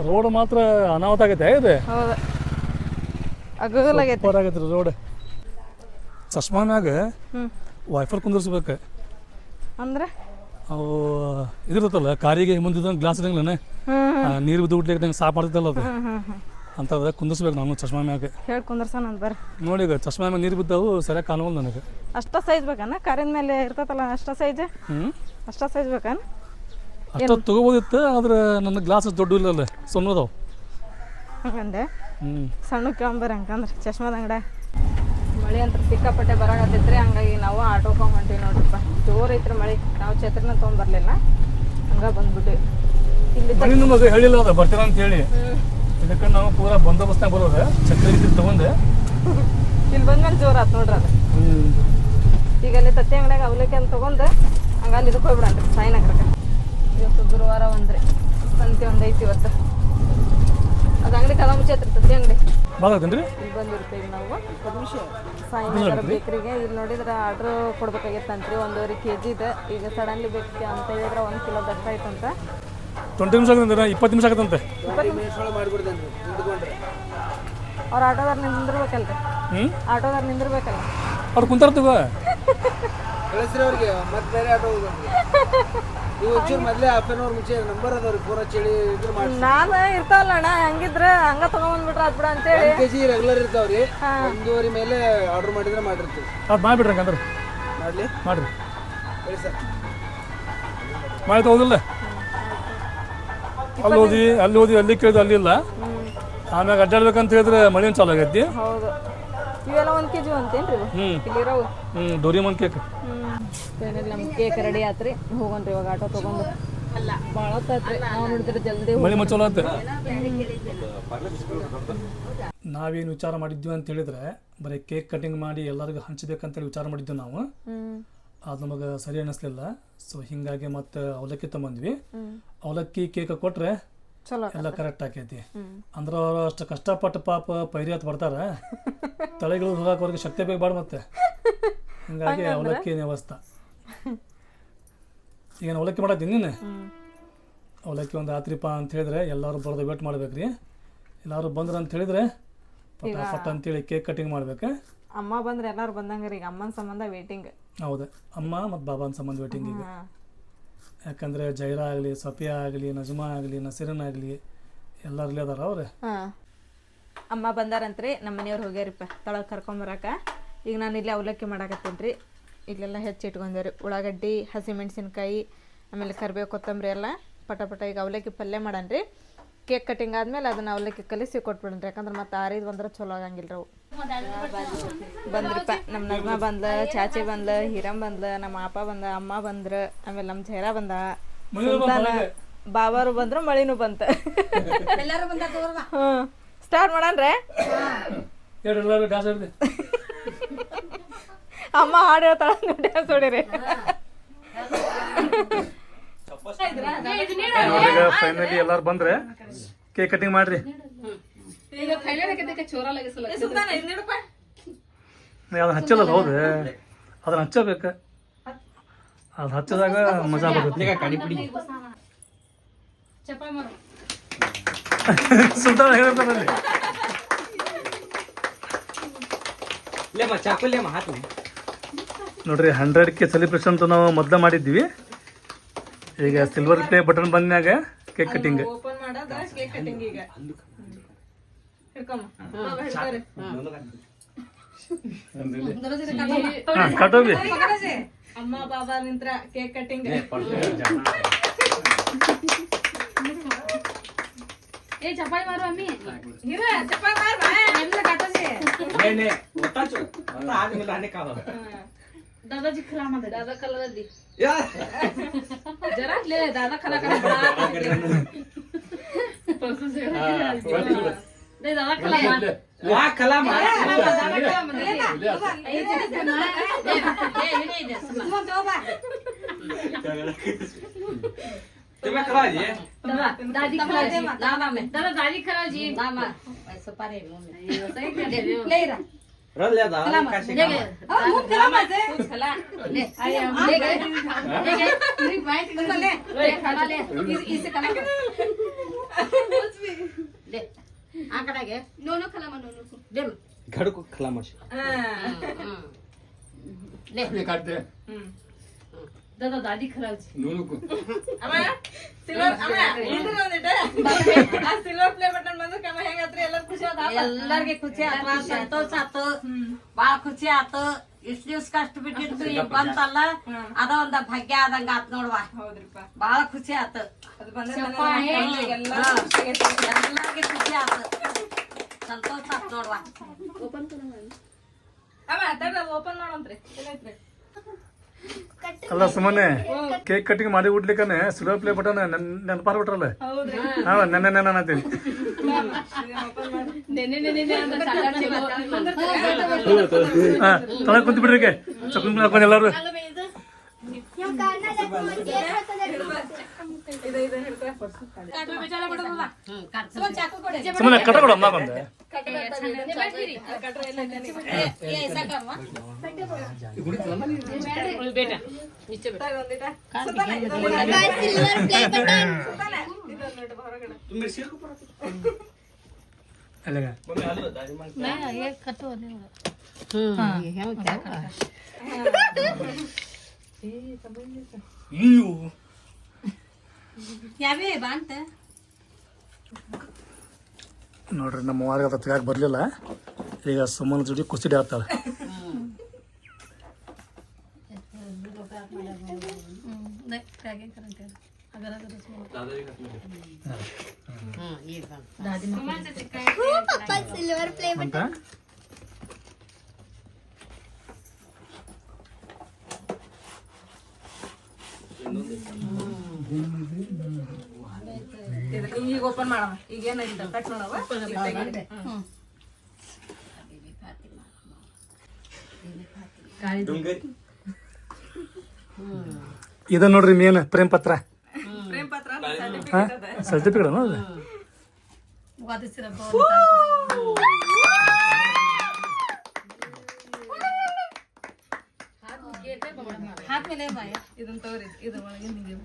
ರೋಡ್ ಮಾತ್ರ ಅನಾಹುತ ಆಗೈತೆ. ಇದೆ ಹೌದು, ಅಗಲಾಗೈತೆ ಆಗೈತೆ ರೀ ರೋಡ್. ಚಶ್ಮಾ ಮ್ಯಾಗ ವೈಫರ್ ಕುಂದಿರ್ಸ್ಬೇಕು. ಅಂದ್ರೆ ಅವು ಇದಿರ್ತಲ್ಲ ಕಾರಿಗೆ ಮುಂದಿದ್ದ ಗ್ಲಾಸ್ ಇರಂಗಿಲ್ಲ, ನೀರು ಬಿದ್ದು ಬಿಡ್ಲಿಕ್ಕೆ ಸಾಫ್ ಮಾಡ್ತಿದ್ದಲ್ಲ ಅದು ಅಂತದ ಕುಂದಿರ್ಸ್ಬೇಕು ನಾನು ಚಶ್ಮಾ ಮ್ಯಾಗ. ಹೇಳಿ ಕುಂದರ್ಸೋಣ ಅಂತ ಬರ್ರಿ. ನೋಡಿ ಈಗ ಚಶ್ಮಾ ಮ್ಯಾಗ ನೀರು ಬಿದ್ದಾವು ಸರಿಯಾಗಿ ಕಾಣವಲ್ಲ ನನಗೆ. ಅಷ್ಟ ಸೈಜ್ ಬೇಕನ್ನ ಕಾರಿನ ಮೇಲೆ ಇರ್ತೈತಲ್ಲ ಅಷ್ಟ ಸೈಜ್? ಅಷ್ಟ ಸೈಜ್ ಬೇಕನ್ನ? ಅಷ್ಟೊತ್ತು ತೊಗೋಬೋದಿತ್ತು, ಆದ್ರೆ ನನ್ನ ಗ್ಲಾಸ್ ದೊಡ್ಡ ಇಲ್ಲಲ್ಲ, ಸಣ್ಣದವು. ಹಂಗಂದೆ ಸಣ್ಣ ಕೇಳಂಬರ್ರಿ ಹಂಗಂದ್ರೆ ಚಶ್ಮಾದ ಅಂಗಡ. ಮಳೆ ಅಂತ ಸಿಕ್ಕಾಪಟ್ಟೆ ಬರಾಕತ್ತೈತ್ರಿ, ಹಂಗಾಗಿ ನಾವು ಆಟೋಕೊಂಡ್ ಹೊಂಟೀವಿ ನೋಡ್ರಿಪ್ಪ. ಜೋರ್ ಐತ್ರಿ ಮಳೆ. ನಾವು ಛತ್ರಿನ ತೊಗೊಂಬರ್ಲಿಲ್ಲ, ಹಂಗ ಬಂದ್ಬಿಟ್ವಿ. ಇಲ್ಲಿ ನಿಮಗೆ ಹೇಳಿಲ್ಲ ಅದ ಬರ್ತೀರ ಅಂತ ಹೇಳಿ, ಇದಕ್ಕೆ ನಾವು ಪೂರಾ ಬಂದೋಬಸ್ತಾಗ ಬರೋದು ಛತ್ರಿ ತಗೊಂಡೆ. ಇಲ್ಲಿ ಬಂದ್ಮೇಲೆ ಜೋರ್ ಆತ್ ನೋಡ್ರಿ ಅದು. ಈಗ ಅಲ್ಲಿ ತತ್ತಿ ಅಂಗಡಿಯಾಗ ಅವಲಕ್ಕಿ ಅಂತ ತೊಗೊಂಡು ಹಂಗ ಅಲ್ಲಿ ಇದಕ್ಕೆ ಹೋಗ್ಬಿಡನ್ರಿ ಸಾಯಿನಗರಕ್ಕೆ. ಇವತ್ತು ಗುರುವಾರ ಒಂದ್ರಿ ಸಂತೆ ಒಂದು ಐತಿ ಇವತ್ತು. ಅದು ಅಂಗಡಿ ಕದ ಮುಚ್ಚೆ ಐತ್ರಿ ತತ್ತಿ ಅಂಗಡಿ. ಬಾಗತ್ತೇನ್ರಿ? ಇಲ್ಲಿ ಬಂದಿರ್ತೀವಿ ನಾವು ಸಾಯಿನಗರ ಬೇಕ್ರಿಗೆ. ಇಲ್ಲಿ ನೋಡಿದ್ರೆ ಆರ್ಡ್ರ್ ಕೊಡ್ಬೇಕಾಗಿತ್ತಂತ್ರಿ 1.5 kg ಇದೆ. ಈಗ ಸಡನ್ಲಿ ಬೇಕು ಅಂತ ಹೇಳಿದ್ರೆ 1 ಕಿಲೋದಷ್ಟು ಆಯ್ತಂತ. 20 ನಿಮಿಷ ಆಗತ್ತಂತೆ, 20 ನಿಮಿಷ ಆಗತ್ತಂತೆ. ಅವ್ರ ಆಟೋದಾರ ನಿಂದಿರ್ಬೇಕಲ್ರಿ, ಆಟೋದಾರ ನಿಂದಿರ್ಬೇಕಲ್ಲ. ಅವ್ರು ಕುಂತಾರ್ತವ ಕಳಿಸ್ರಿ ಅವ್ರಿಗೆ, ಮತ್ತೆ ಬೇರೆ ಆಟೋ ನೀವು ಒಂಚೂರು ಮೊದಲೇ ಹಾಫ್ ಆನ್ ಅವರ್ ಮುಂಚೆ ನಂಬರ್ ಅದಾವ್ರಿ ಫೋನ್ ಹಚ್ಚಿ ಇದ್ರ ಮಾಡಿ. ನಾನು ಇರ್ತಾವಲ್ಲ ಅಣ್ಣ, ಹಂಗಿದ್ರೆ ಹಂಗ ತಗೊಂಡ್ಬಿಟ್ರ ಅದ್ ಬಿಡ ಅಂತೇಳಿ. 1 kg ರೆಗ್ಯುಲರ್ ಇರ್ತಾವ್ರಿ, 1.5 ಮೇಲೆ ಆರ್ಡರ್ ಮಾಡಿದ್ರೆ ಮಾಡಿರ್ತೀವಿ. ಅದು ಮಾಡಿಬಿಡ್ರಿ ಹಂಗಂದ್ರೆ ಮಾಡ್ಲಿ ಮಾಡ್ರಿ. ಹೇಳಿ ಸರ್, ಮಾಡಿ ತಗೋದಿಲ್ಲ. ಅಲ್ಲಿ ಓದಿ ಅಲ್ಲಿ ಕೇಳಿದ್ರು ಅಲ್ಲಿ ಇಲ್ಲ. ಆಮ್ಯಾಗ ಅಡ್ಡಾಡ್ಬೇಕಂತ ಹೇಳಿದ್ರೆ ಮಳೆ ಚಾಲು ಆಗೈತಿ. ಹೌದು, ಇವೆಲ್ಲ 1 kg ಅಂತೇನ್ರಿ ಇಲ್ಲಿರೋವು? ಡೋರಿಮನ್ ಕೇಕ್. ಏನಿಲ್ಲ, ನಮ್ಮ ಕೇಕ್ ರೆಡಿ ಆತ್ರಿ. ಹೋಗೋಣ್ರಿ ಇವಾಗ ಆಟೋ ತೊಗೊಂಡು. ಭಾಳ ಹೊತ್ತಾತ್ರಿ, ನಾವು ನೋಡಿದ್ರೆ ಜಲ್ದಿ ಮಳೆ ಮಚ್ಚಲ ಆತ. ನಾವೇನು ವಿಚಾರ ಮಾಡಿದ್ವಿ ಅಂತ ಹೇಳಿದ್ರೆ ಬರೀ ಕೇಕ್ ಕಟಿಂಗ್ ಮಾಡಿ ಎಲ್ಲರಿಗೂ ಹಂಚ್ಬೇಕಂತೇಳಿ ವಿಚಾರ ಮಾಡಿದ್ವಿ ನಾವು. ಅದು ನಮಗೆ ಸರಿ ಅನ್ನಿಸ್ಲಿಲ್ಲ. ಸೊ ಹಿಂಗಾಗಿ ಮತ್ತೆ ಅವಲಕ್ಕಿ ತೊಗೊಂಡ್ವಿ. ಅವಲಕ್ಕಿ ಕೇಕ್ ಕೊಟ್ರೆ ಚಲೋ ಎಲ್ಲ ಕರೆಕ್ಟ್ ಆಕೈತಿ. ಅಂದ್ರೆ ಅವ್ರು ಅಷ್ಟು ಕಷ್ಟಪಟ್ಟು ಪಾಪ ಪೈರಿ ಹತ್ತು ಬರ್ತಾರ, ತಲೆಗಳು ಹೋಗಕ್ಕೆ ಅವ್ರಿಗೆ ಶಕ್ತಿ ಬೇಕು ಬಾಡ. ಮತ್ತೆ ಹಿಂಗಾಗಿ ಅವಲಕ್ಕಿ ವ್ಯವಸ್ಥೆ. ಈಗ ಅವಲಕ್ಕಿ ಮಾಡತ್ತೀನಿ ನೀನು. ಅವಲಕ್ಕಿ ಒಂದು ಆತ್ರಿಪ್ಪ ಅಂತ ಹೇಳಿದ್ರೆ ಎಲ್ಲರೂ ಬರೋದು ವೇಟ್ ಮಾಡ್ಬೇಕ್ರಿ. ಎಲ್ಲರೂ ಬಂದ್ರ ಅಂತ ಹೇಳಿದ್ರೆ ಪಟ ಅಂತೇಳಿ ಕೇಕ್ ಕಟಿಂಗ್ ಮಾಡ್ಬೇಕು. ಅಮ್ಮ ಬಂದ್ರೆ ಎಲ್ಲರೂ ಬಂದಂಗ್ರಿ. ಈಗ ಅಮ್ಮನ ಸಂಬಂಧ ವೇಟಿಂಗ್. ಹೌದು, ಅಮ್ಮ ಮತ್ತು ಬಾಬಾನ ಸಂಬಂಧ ವೇಟಿಂಗ್ ಈಗ. ಯಾಕಂದ್ರೆ ಜೈರಾ ಆಗಲಿ, ಸಫಿಯಾ ಆಗಲಿ, ನಜ್ಮಾ ಆಗಲಿ, ನಸೀರನ್ ಆಗಲಿ ಎಲ್ಲರಲ್ಲಿ ಅದಾರ ಅವ್ರೆ. ಅಮ್ಮ ಬಂದಾರಂತ್ರಿ, ನಮ್ಮ ಮನೆಯವ್ರು ಹೋಗ್ಯಾರಿಪ್ಪ ತಳಗೆ ಕರ್ಕೊಂಬರಕ. ಈಗ ನಾನು ಇಲ್ಲಿ ಅವಲಕ್ಕಿ ಮಾಡಾಕತ್ತೀನಿ ರೀ. ಇಲ್ಲೆಲ್ಲ ಹೆಚ್ಚಿಟ್ಕೊಂಡೇವ್ರಿ ಉಳ್ಳಾಗಡ್ಡಿ, ಹಸಿಮೆಣ್ಸಿನ್ಕಾಯಿ, ಆಮೇಲೆ ಕರಿಬೇವು, ಕೊತ್ತಂಬರಿ ಎಲ್ಲ ಪಟ ಈಗ ಅವಲಕ್ಕಿ ಪಲ್ಯ ಮಾಡನ್ರಿ. ಕೇಕ್ ಕಟಿಂಗ್ ಆದ್ಮೇಲೆ ಅದನ್ನ ಅವಲಕ್ಕಿ ಕಲಿಸಿ ಕೊಟ್ಬಿಡನ್ರಿ. ಯಾಕಂದ್ರೆ ಮತ್ತೆ ಆರಿದ್ ಬಂದ್ರೆ ಚಲೋ ಆಗಂಗಿಲ್ಲ ಅವು. ಬಂದ್ರಪ್ಪ ನಮ್ಮ ನಜ್ಮಾ ಬಂದ್ಲ, ಚಾಚಿ ಬಂದ್ಲ, ಹಿರಮ್ ಬಂದ್ಲ, ನಮ್ಮ ಅಪ್ಪ ಬಂದ, ಅಮ್ಮ ಬಂದ್ರ, ಆಮೇಲೆ ನಮ್ಮ ಜೈರಾ ಬಂದ, ಸುಲ್ತಾನ ಬಾಬಾರು ಬಂದ್ರು, ಮಳಿನೂ ಬಂತ. ಎಲ್ಲರೂ ಬಂದ ಸ್ಟಾರ್ಟ್ ಮಾಡನ್ರೆ. ಅಮ್ಮ ಹಾಡು ಹೇಳ್ತಾಳ, ಡ್ಯಾನ್ಸ್ ಹೊಡಿರಿ. ಫೈನಲಿ ಎಲ್ಲಾರು ಬಂದ್ರೆ ಕೇಕ್ ಕಟಿಂಗ್ ಮಾಡ್ರಿ. ಅದನ್ನ ಹಚ್ಚಲ್ಲ, ಹೌದು ಅದನ್ನ ಹಚ್ಚಬೇಕ. ಅದು ಹಚ್ಚದಾಗ ಮಜಾ ಬರ್ತೈತಿ. ಸುಲ್ತಾನ ಹೇಳ್ತಾನಲ್ಲಿ ನೋಡ್ರಿ 100K ಸೆಲೆಬ್ರೇಷನ್ ಅಂತ ನಾವು ಮೊದಲ ಮಾಡಿದ್ವಿ. ಈಗ ಸಿಲ್ವರ್ ಪ್ಲೇ ಬಟನ್ ಬಂದ್ಮ್ಯಾಗ ಕೇಕ್ ಕಟಿಂಗ್. ಓಪನ್ ಮಾಡೋದ ಕೇಕ್ ಕಟಿಂಗ್. ಈಗ ಕಟ್ಟೋಗಿ ಅಮ್ಮ ಬಾಬಾ ನಿಂತ್ರ ಕೇಕ್ ಕಟಿಂಗ್. ಚಪಾತಿ ಮಾರು ಅಮ್ಮಿ दादाजी खिला मत दादा खिला दी जरा ले दादा खिला कर परसों से दे दादा खिला वा खला मार दादा खिला मत दे ये दे सुमन तो बा तुम्हें खला जी दादा दादी खिला जी दादा में दादा दादी खिला जी मामा ऐसे पारे मुंह सही ले रहा रल ले दादा का शिका मुंह खिला मत खिला ले आया ले गए मेरी बाइक ले ले खाना ले इसे खाना ले आंकड़ा के नोनो खिला मत नोनो को दे घर को खला मत ले ये काट दे दादा दादी खिला जी नूनू को ಅಮ್ಮ ಸಿಲ್ವರ್ ಅಮ್ಮ ಇದು ಬಂದಿಟ್ಟೆ ಆ ಸಿಲ್ವರ್ ಪ್ಲೇ ಬಟನ್ ಬಂದು ಕಮ್ಮ ಹೆಂಗತ್ರಿ ಎಲ್ಲರೂ ಖುಷಿ ಆದ ಎಲ್ಲರಿಗೆ ಖುಷಿ ಆತ, ಸಂತೋಷ ಆತು, ಬಾಳ ಖುಷಿ ಆತು. ಇಷ್ಟ ದಿವ್ಸ ಕಷ್ಟ ಬಿಟ್ಟಿದ್ದು ಈಗ ಬಂತಲ್ಲ, ಅದ ಒಂದ ಭಾಗ್ಯ ಆದಂಗ ಆತ್ ನೋಡ್ವಾ. ಹೌದ್ರಿಪ್ಪ, ಬಾಳ ಖುಷಿ ಆತು. ಅದು ಬಂದ್ರೆ ಎಲ್ಲರಿಗೆ ಖುಷಿ ಆತು, ಸಂತೋಷ ಆತ್ ನೋಡ್ವಾ. ಅಮ್ಮ ತಡ ಓಪನ್ ಮಾಡೋಂತ್ರಿ. ಏನೈತ್ರಿ ಅಲ್ಲ ಸುಮ್ಮನೆ ಕೇಕ್ ಕಟಿಂಗ್ ಮಾಡಿ ಬಿಡ್ಲಿಕ್ಕನೆ ಸಿಲ್ವರ್ ಪ್ಲೇ ಬಟನ್ ನೆನಪಾರ್ ಬಿಟ್ರಲ್ಲ. ಹಾ ನೆನ್ನೆ ನೆನ ಅಂತೀನಿ. ಹಾ ತಳ ಕುಂತ ಬಿಡ್ರಿ ಚಕ್ರ ಹಾಕೊಂಡು ಎಲ್ಲಾರು. ಸುಮ್ಮನೆ ಕಟ ಕೊಡು ಅಮ್ಮ ಬಂದೆ. ಅಲ್ಲಗ ನೋಡ್ರಿ ನಮ್ಮ ವಾರ್ಗ ತೆಗಾಕ ಬರ್ಲಿಲ್ಲ. ಈಗ ಸುಮ್ಮನ ಜೋಡಿ ಕುಸ್ತಿ ಆಡ್ತಾಳೆ. ಸಿಲ್ವರ್ ಪ್ಲೇ ಅಂತ ಈಗ ಓಪನ್ ಮಾಡವ. ಈಗ ಏನಾಗಿದೆ ಕಟ್ ಮಾಡವ. ಇದ ನೋಡ್ರಿ ಮೇನ್ ಪ್ರೇಮ್ ಪತ್ರ. ಪ್ರೇಮ್ ಪತ್ರ ಸರ್ಟಿಫಿಕೇಟ್ ಅದು. ಇದನ್ನ ತಗೋರಿ. ಇದು ಒಳಗೆ ನಿಮಗೆ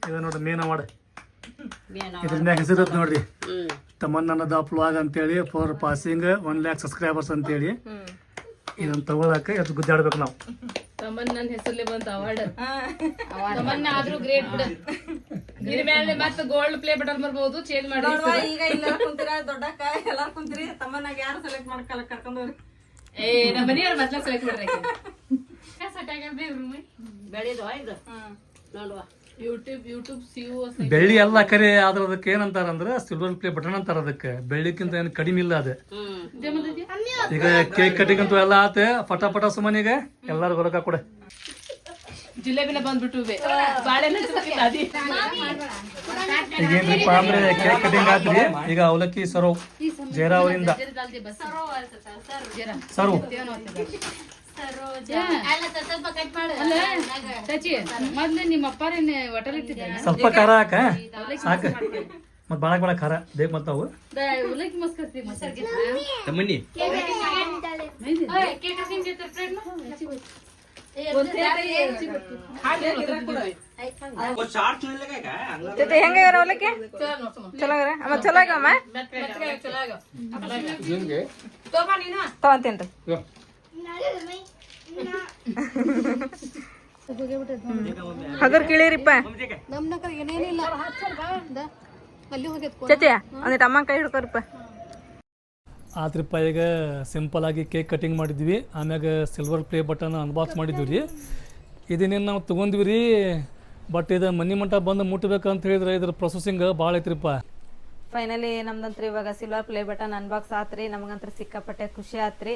ಇದ ನೋಡ್ರಿ ಮೇನ್ ಅವಾರ್ಡ್. ಇದ್ರ ಮ್ಯಾಗ ಹೆಸರು ನೋಡ್ರಿ, ತಮ್ಮಣ್ಣದ ವ್ಲಾಗ್ ಅಂತೇಳಿ ಫಾರ್ ಪಾಸಿಂಗ್ 1 lakh ಸಬ್ಸ್ಕ್ರೈಬರ್ಸ್ ಅಂತೇಳಿ. ಇದನ್ನ ತಗೊಳಕ ಎಷ್ಟು ಗುದ್ದಾಡ್ಬೇಕು ನಾವು. ತಮ್ಮನ್ ನನ್ನ ಹೆಸರ್ಲೆ ಬಂತ ಅವಾರ್ಡ್. ತಮ್ಮನ್ನ ಆದ್ರೂ ಗ್ರೇಟ್ ಬಿಡ. ಇದ್ರ ಮೇಲೆ ಮತ್ತೆ ಗೋಲ್ಡ್ ಪ್ಲೇ ಬಟನ್ ಬರ್ಬೋದು, ಚೇಂಜ್ ಮಾಡಿ. ಈಗ ಇಲ್ಲ ಕುಂತೀರ ದೊಡ್ಡಕ್ಕ ಎಲ್ಲಾರು ಕುಂತೀರಿ. ತಮ್ಮನಾಗ ಯಾರು ಸೆಲೆಕ್ಟ್ ಮಾಡ್ಕಲ್ಲ ಕರ್ಕೊಂಡವ್ರಿ. ಏ ನಮ್ಮ ಮನೆಯವ್ರ ಮತ್ತೆ ಸೆಲೆಕ್ಟ್ ಮಾಡ್ರಿ. ಬೆಳಿದು ಇದು ನೋಡುವ ಬೆಳ್ಳಿ ಎಲ್ಲ ಕರೆ ಆದ್ರೆ ಅದಕ್ಕೆ ಏನಂತಾರ ಅಂದ್ರೆ ಸಿಲ್ವರ್ ಪ್ಲೇ ಬಟನ್ ಅಂತಾರ ಅದಕ್ಕೆ ಬೆಳ್ಳಿಕ್ಕಿಂತ ಏನು ಕಡಿಮೆ ಇಲ್ಲ ಅದು ಈಗ ಕೇಕ್ ಕಟಿಂಗ್ ಅಂತೂ ಎಲ್ಲ ಆತ ಪಟ ಪಟ ಸುಮ್ಮನಿಗೆ ಎಲ್ಲಾರು ಹೊರಕ ಕೊಡ ಜಿಲೇಬಿನ ಬಂದ್ಬಿಟ್ಟು ಬಾಳೆಹಣ್ಣು ಈಗ ಏನ್ರಿಪ್ಪ ಅಂದ್ರೆ ಕೇಕ್ ಕಟಿಂಗ್ ಆತ್ರಿ ಈಗ ಅವಲಕ್ಕಿ ಸರೋ ಜೈರಾ ಅವರಿಂದ ಸರೋ ಮೊದ್ಲು ನಿಮ್ಮ ಅಪ್ಪಾರೇನೆ ಹೋಟೆಲ್ ಇಟ್ಟಿದ್ದಾರೆ ಸ್ವಲ್ಪ ಖಾರ ಹಾಕ ಸಾಕ ಮತ್ ಬಾಳಕ್ ಬಾಳ ಖಾರ ಬೇಕು ಮತ್ತ ಅವು ಉಲಕ್ಕಿ ಮಸ್ಕರ್ತಿ ಮಸಾಲೆ ಹೆಂಗಾರ ಅವಲಕ್ಕಿ ಚಲೋ ಅಮ್ಮ ಚಲೋ ಆಗಮ್ಮ ತಗೊಂತೀನ್ರಿ ಹಗರ್ ಕೇಳಿರಿಪ್ಪ ಚಚೆ ಒಂದಿಟ್ಟು ಅಮ್ಮ ಕೈ ಹಿಡ್ಕೊರಿಪ್ಪ ಆತ್ರಿಪ್ಪ ಈಗ ಸಿಂಪಲ್ ಆಗಿ ಕೇಕ್ ಕಟಿಂಗ್ ಮಾಡಿದ್ವಿ ಆಮ್ಯಾಗ ಸಿಲ್ವರ್ ಪ್ಲೇ ಬಟನ್ ಅನ್ಬಾಕ್ಸ್ ಮಾಡಿದ್ವಿ ರೀ ಇದನ್ನೇನು ನಾವು ತೊಗೊಂಡ್ವಿ ರೀ ಬಟ್ ಇದು ಮನೆ ಮಟ್ಟ ಬಂದು ಮುಟ್ಟಬೇಕಂತ ಹೇಳಿದ್ರೆ ಇದ್ರ ಪ್ರೊಸೆಸಿಂಗ್ ಭಾಳ ಐತ್ರಿಪ್ಪ ಫೈನಲಿ ನಮ್ದಂತ್ರ ಇವಾಗ ಸಿಲ್ವರ್ ಪ್ಲೇ ಬಟನ್ ಅನ್ಬಾಕ್ಸ್ ಆತ್ರಿ ನಮಗಂತ್ರ ಸಿಕ್ಕಾಪಟ್ಟೆ ಖುಷಿ ಆತ್ರಿ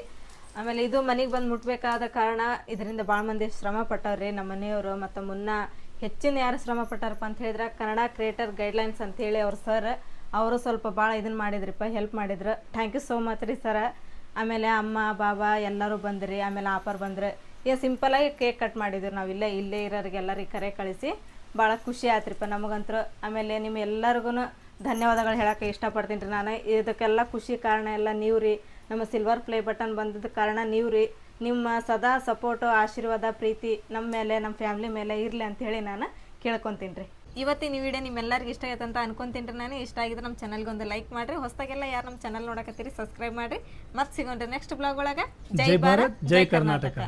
ಆಮೇಲೆ ಇದು ಮನೆಗೆ ಬಂದು ಮುಟ್ಬೇಕಾದ ಕಾರಣ ಇದರಿಂದ ಭಾಳ ಮಂದಿ ಶ್ರಮ ಪಟ್ಟವ್ರಿ ನಮ್ಮ ಮನೆಯವರು ಮತ್ತು ಮುನ್ನ ಹೆಚ್ಚಿನ ಯಾರು ಶ್ರಮ ಪಟ್ಟಾರಪ್ಪ ಅಂತ ಹೇಳಿದ್ರೆ ಕನ್ನಡ ಕ್ರಿಯೇಟರ್ ಗೈಡ್ಲೈನ್ಸ್ ಅಂತೇಳಿ ಅವ್ರು ಸರ್ ಅವರು ಸ್ವಲ್ಪ ಭಾಳ ಇದನ್ನು ಮಾಡಿದ್ರಿಪ್ಪ ಹೆಲ್ಪ್ ಮಾಡಿದ್ರು ಥ್ಯಾಂಕ್ ಯು ಸೋ ಮಚ್ ರೀ ಸರ ಆಮೇಲೆ ಅಮ್ಮ ಬಾಬಾ ಎಲ್ಲರೂ ಬಂದ್ರಿ ಆಮೇಲೆ ಆಪರ್ ಬಂದ್ರೆ ಈಗ ಸಿಂಪಲಾಗಿ ಕೇಕ್ ಕಟ್ ಮಾಡಿದ್ರು ನಾವು ಇಲ್ಲೇ ಇರೋರಿಗೆ ಎಲ್ಲರಿಗೆ ಕರೆ ಕಳಿಸಿ ಭಾಳ ಖುಷಿ ಆಯ್ತ್ರಿಪ್ಪ ನಮಗಂತೂ ಆಮೇಲೆ ನಿಮ್ಮ ಎಲ್ಲರಿಗೂ ಧನ್ಯವಾದಗಳು ಹೇಳೋಕ್ಕೆ ಇಷ್ಟಪಡ್ತೀನಿ ರೀ ನಾನು ಇದಕ್ಕೆಲ್ಲ ಖುಷಿ ಕಾರಣ ಎಲ್ಲ ನೀವು ರೀ ನಮ್ಮ ಸಿಲ್ವರ್ ಪ್ಲೇ ಬಟನ್ ಬಂದಿದ್ದ ಕಾರಣ ನೀವು ರೀ ನಿಮ್ಮ ಸದಾ ಸಪೋರ್ಟು ಆಶೀರ್ವಾದ ಪ್ರೀತಿ ನಮ್ಮ ಮೇಲೆ ನಮ್ಮ ಫ್ಯಾಮ್ಲಿ ಮೇಲೆ ಇರಲಿ ಅಂಥೇಳಿ ನಾನು ಕೇಳ್ಕೊತೀನಿ ರೀ ಇವತ್ತಿನ ವಿಡಿಯೋ ನಿಮ್ಮೆಲ್ಲರಿಗೂ ಇಷ್ಟ ಆಯ್ತು ಅಂತ ಅನ್ಕೊಂತೀನಿ ರೀ ನಾನು ಇಷ್ಟ ಆಗಿದ್ರೆ ನಮ್ಮ ಚಾನಲ್ಗೆ ಒಂದು ಲೈಕ್ ಮಾಡಿರಿ ಹೊಸದಾಗೆಲ್ಲ ಯಾರು ನಮ್ಮ ಚಾನಲ್ ನೋಡಕತ್ತೀರಿ ಸಬ್ಸ್ಕ್ರೈಬ್ ಮಾಡಿರಿ ಮತ್ತೆ ಸಿಗೋಣ್ರಿ ನೆಕ್ಸ್ಟ್ ಬ್ಲಾಗ್ ಒಳಗೆ ಜೈ ಭಾರತ್ ಜೈ ಕರ್ನಾಟಕ.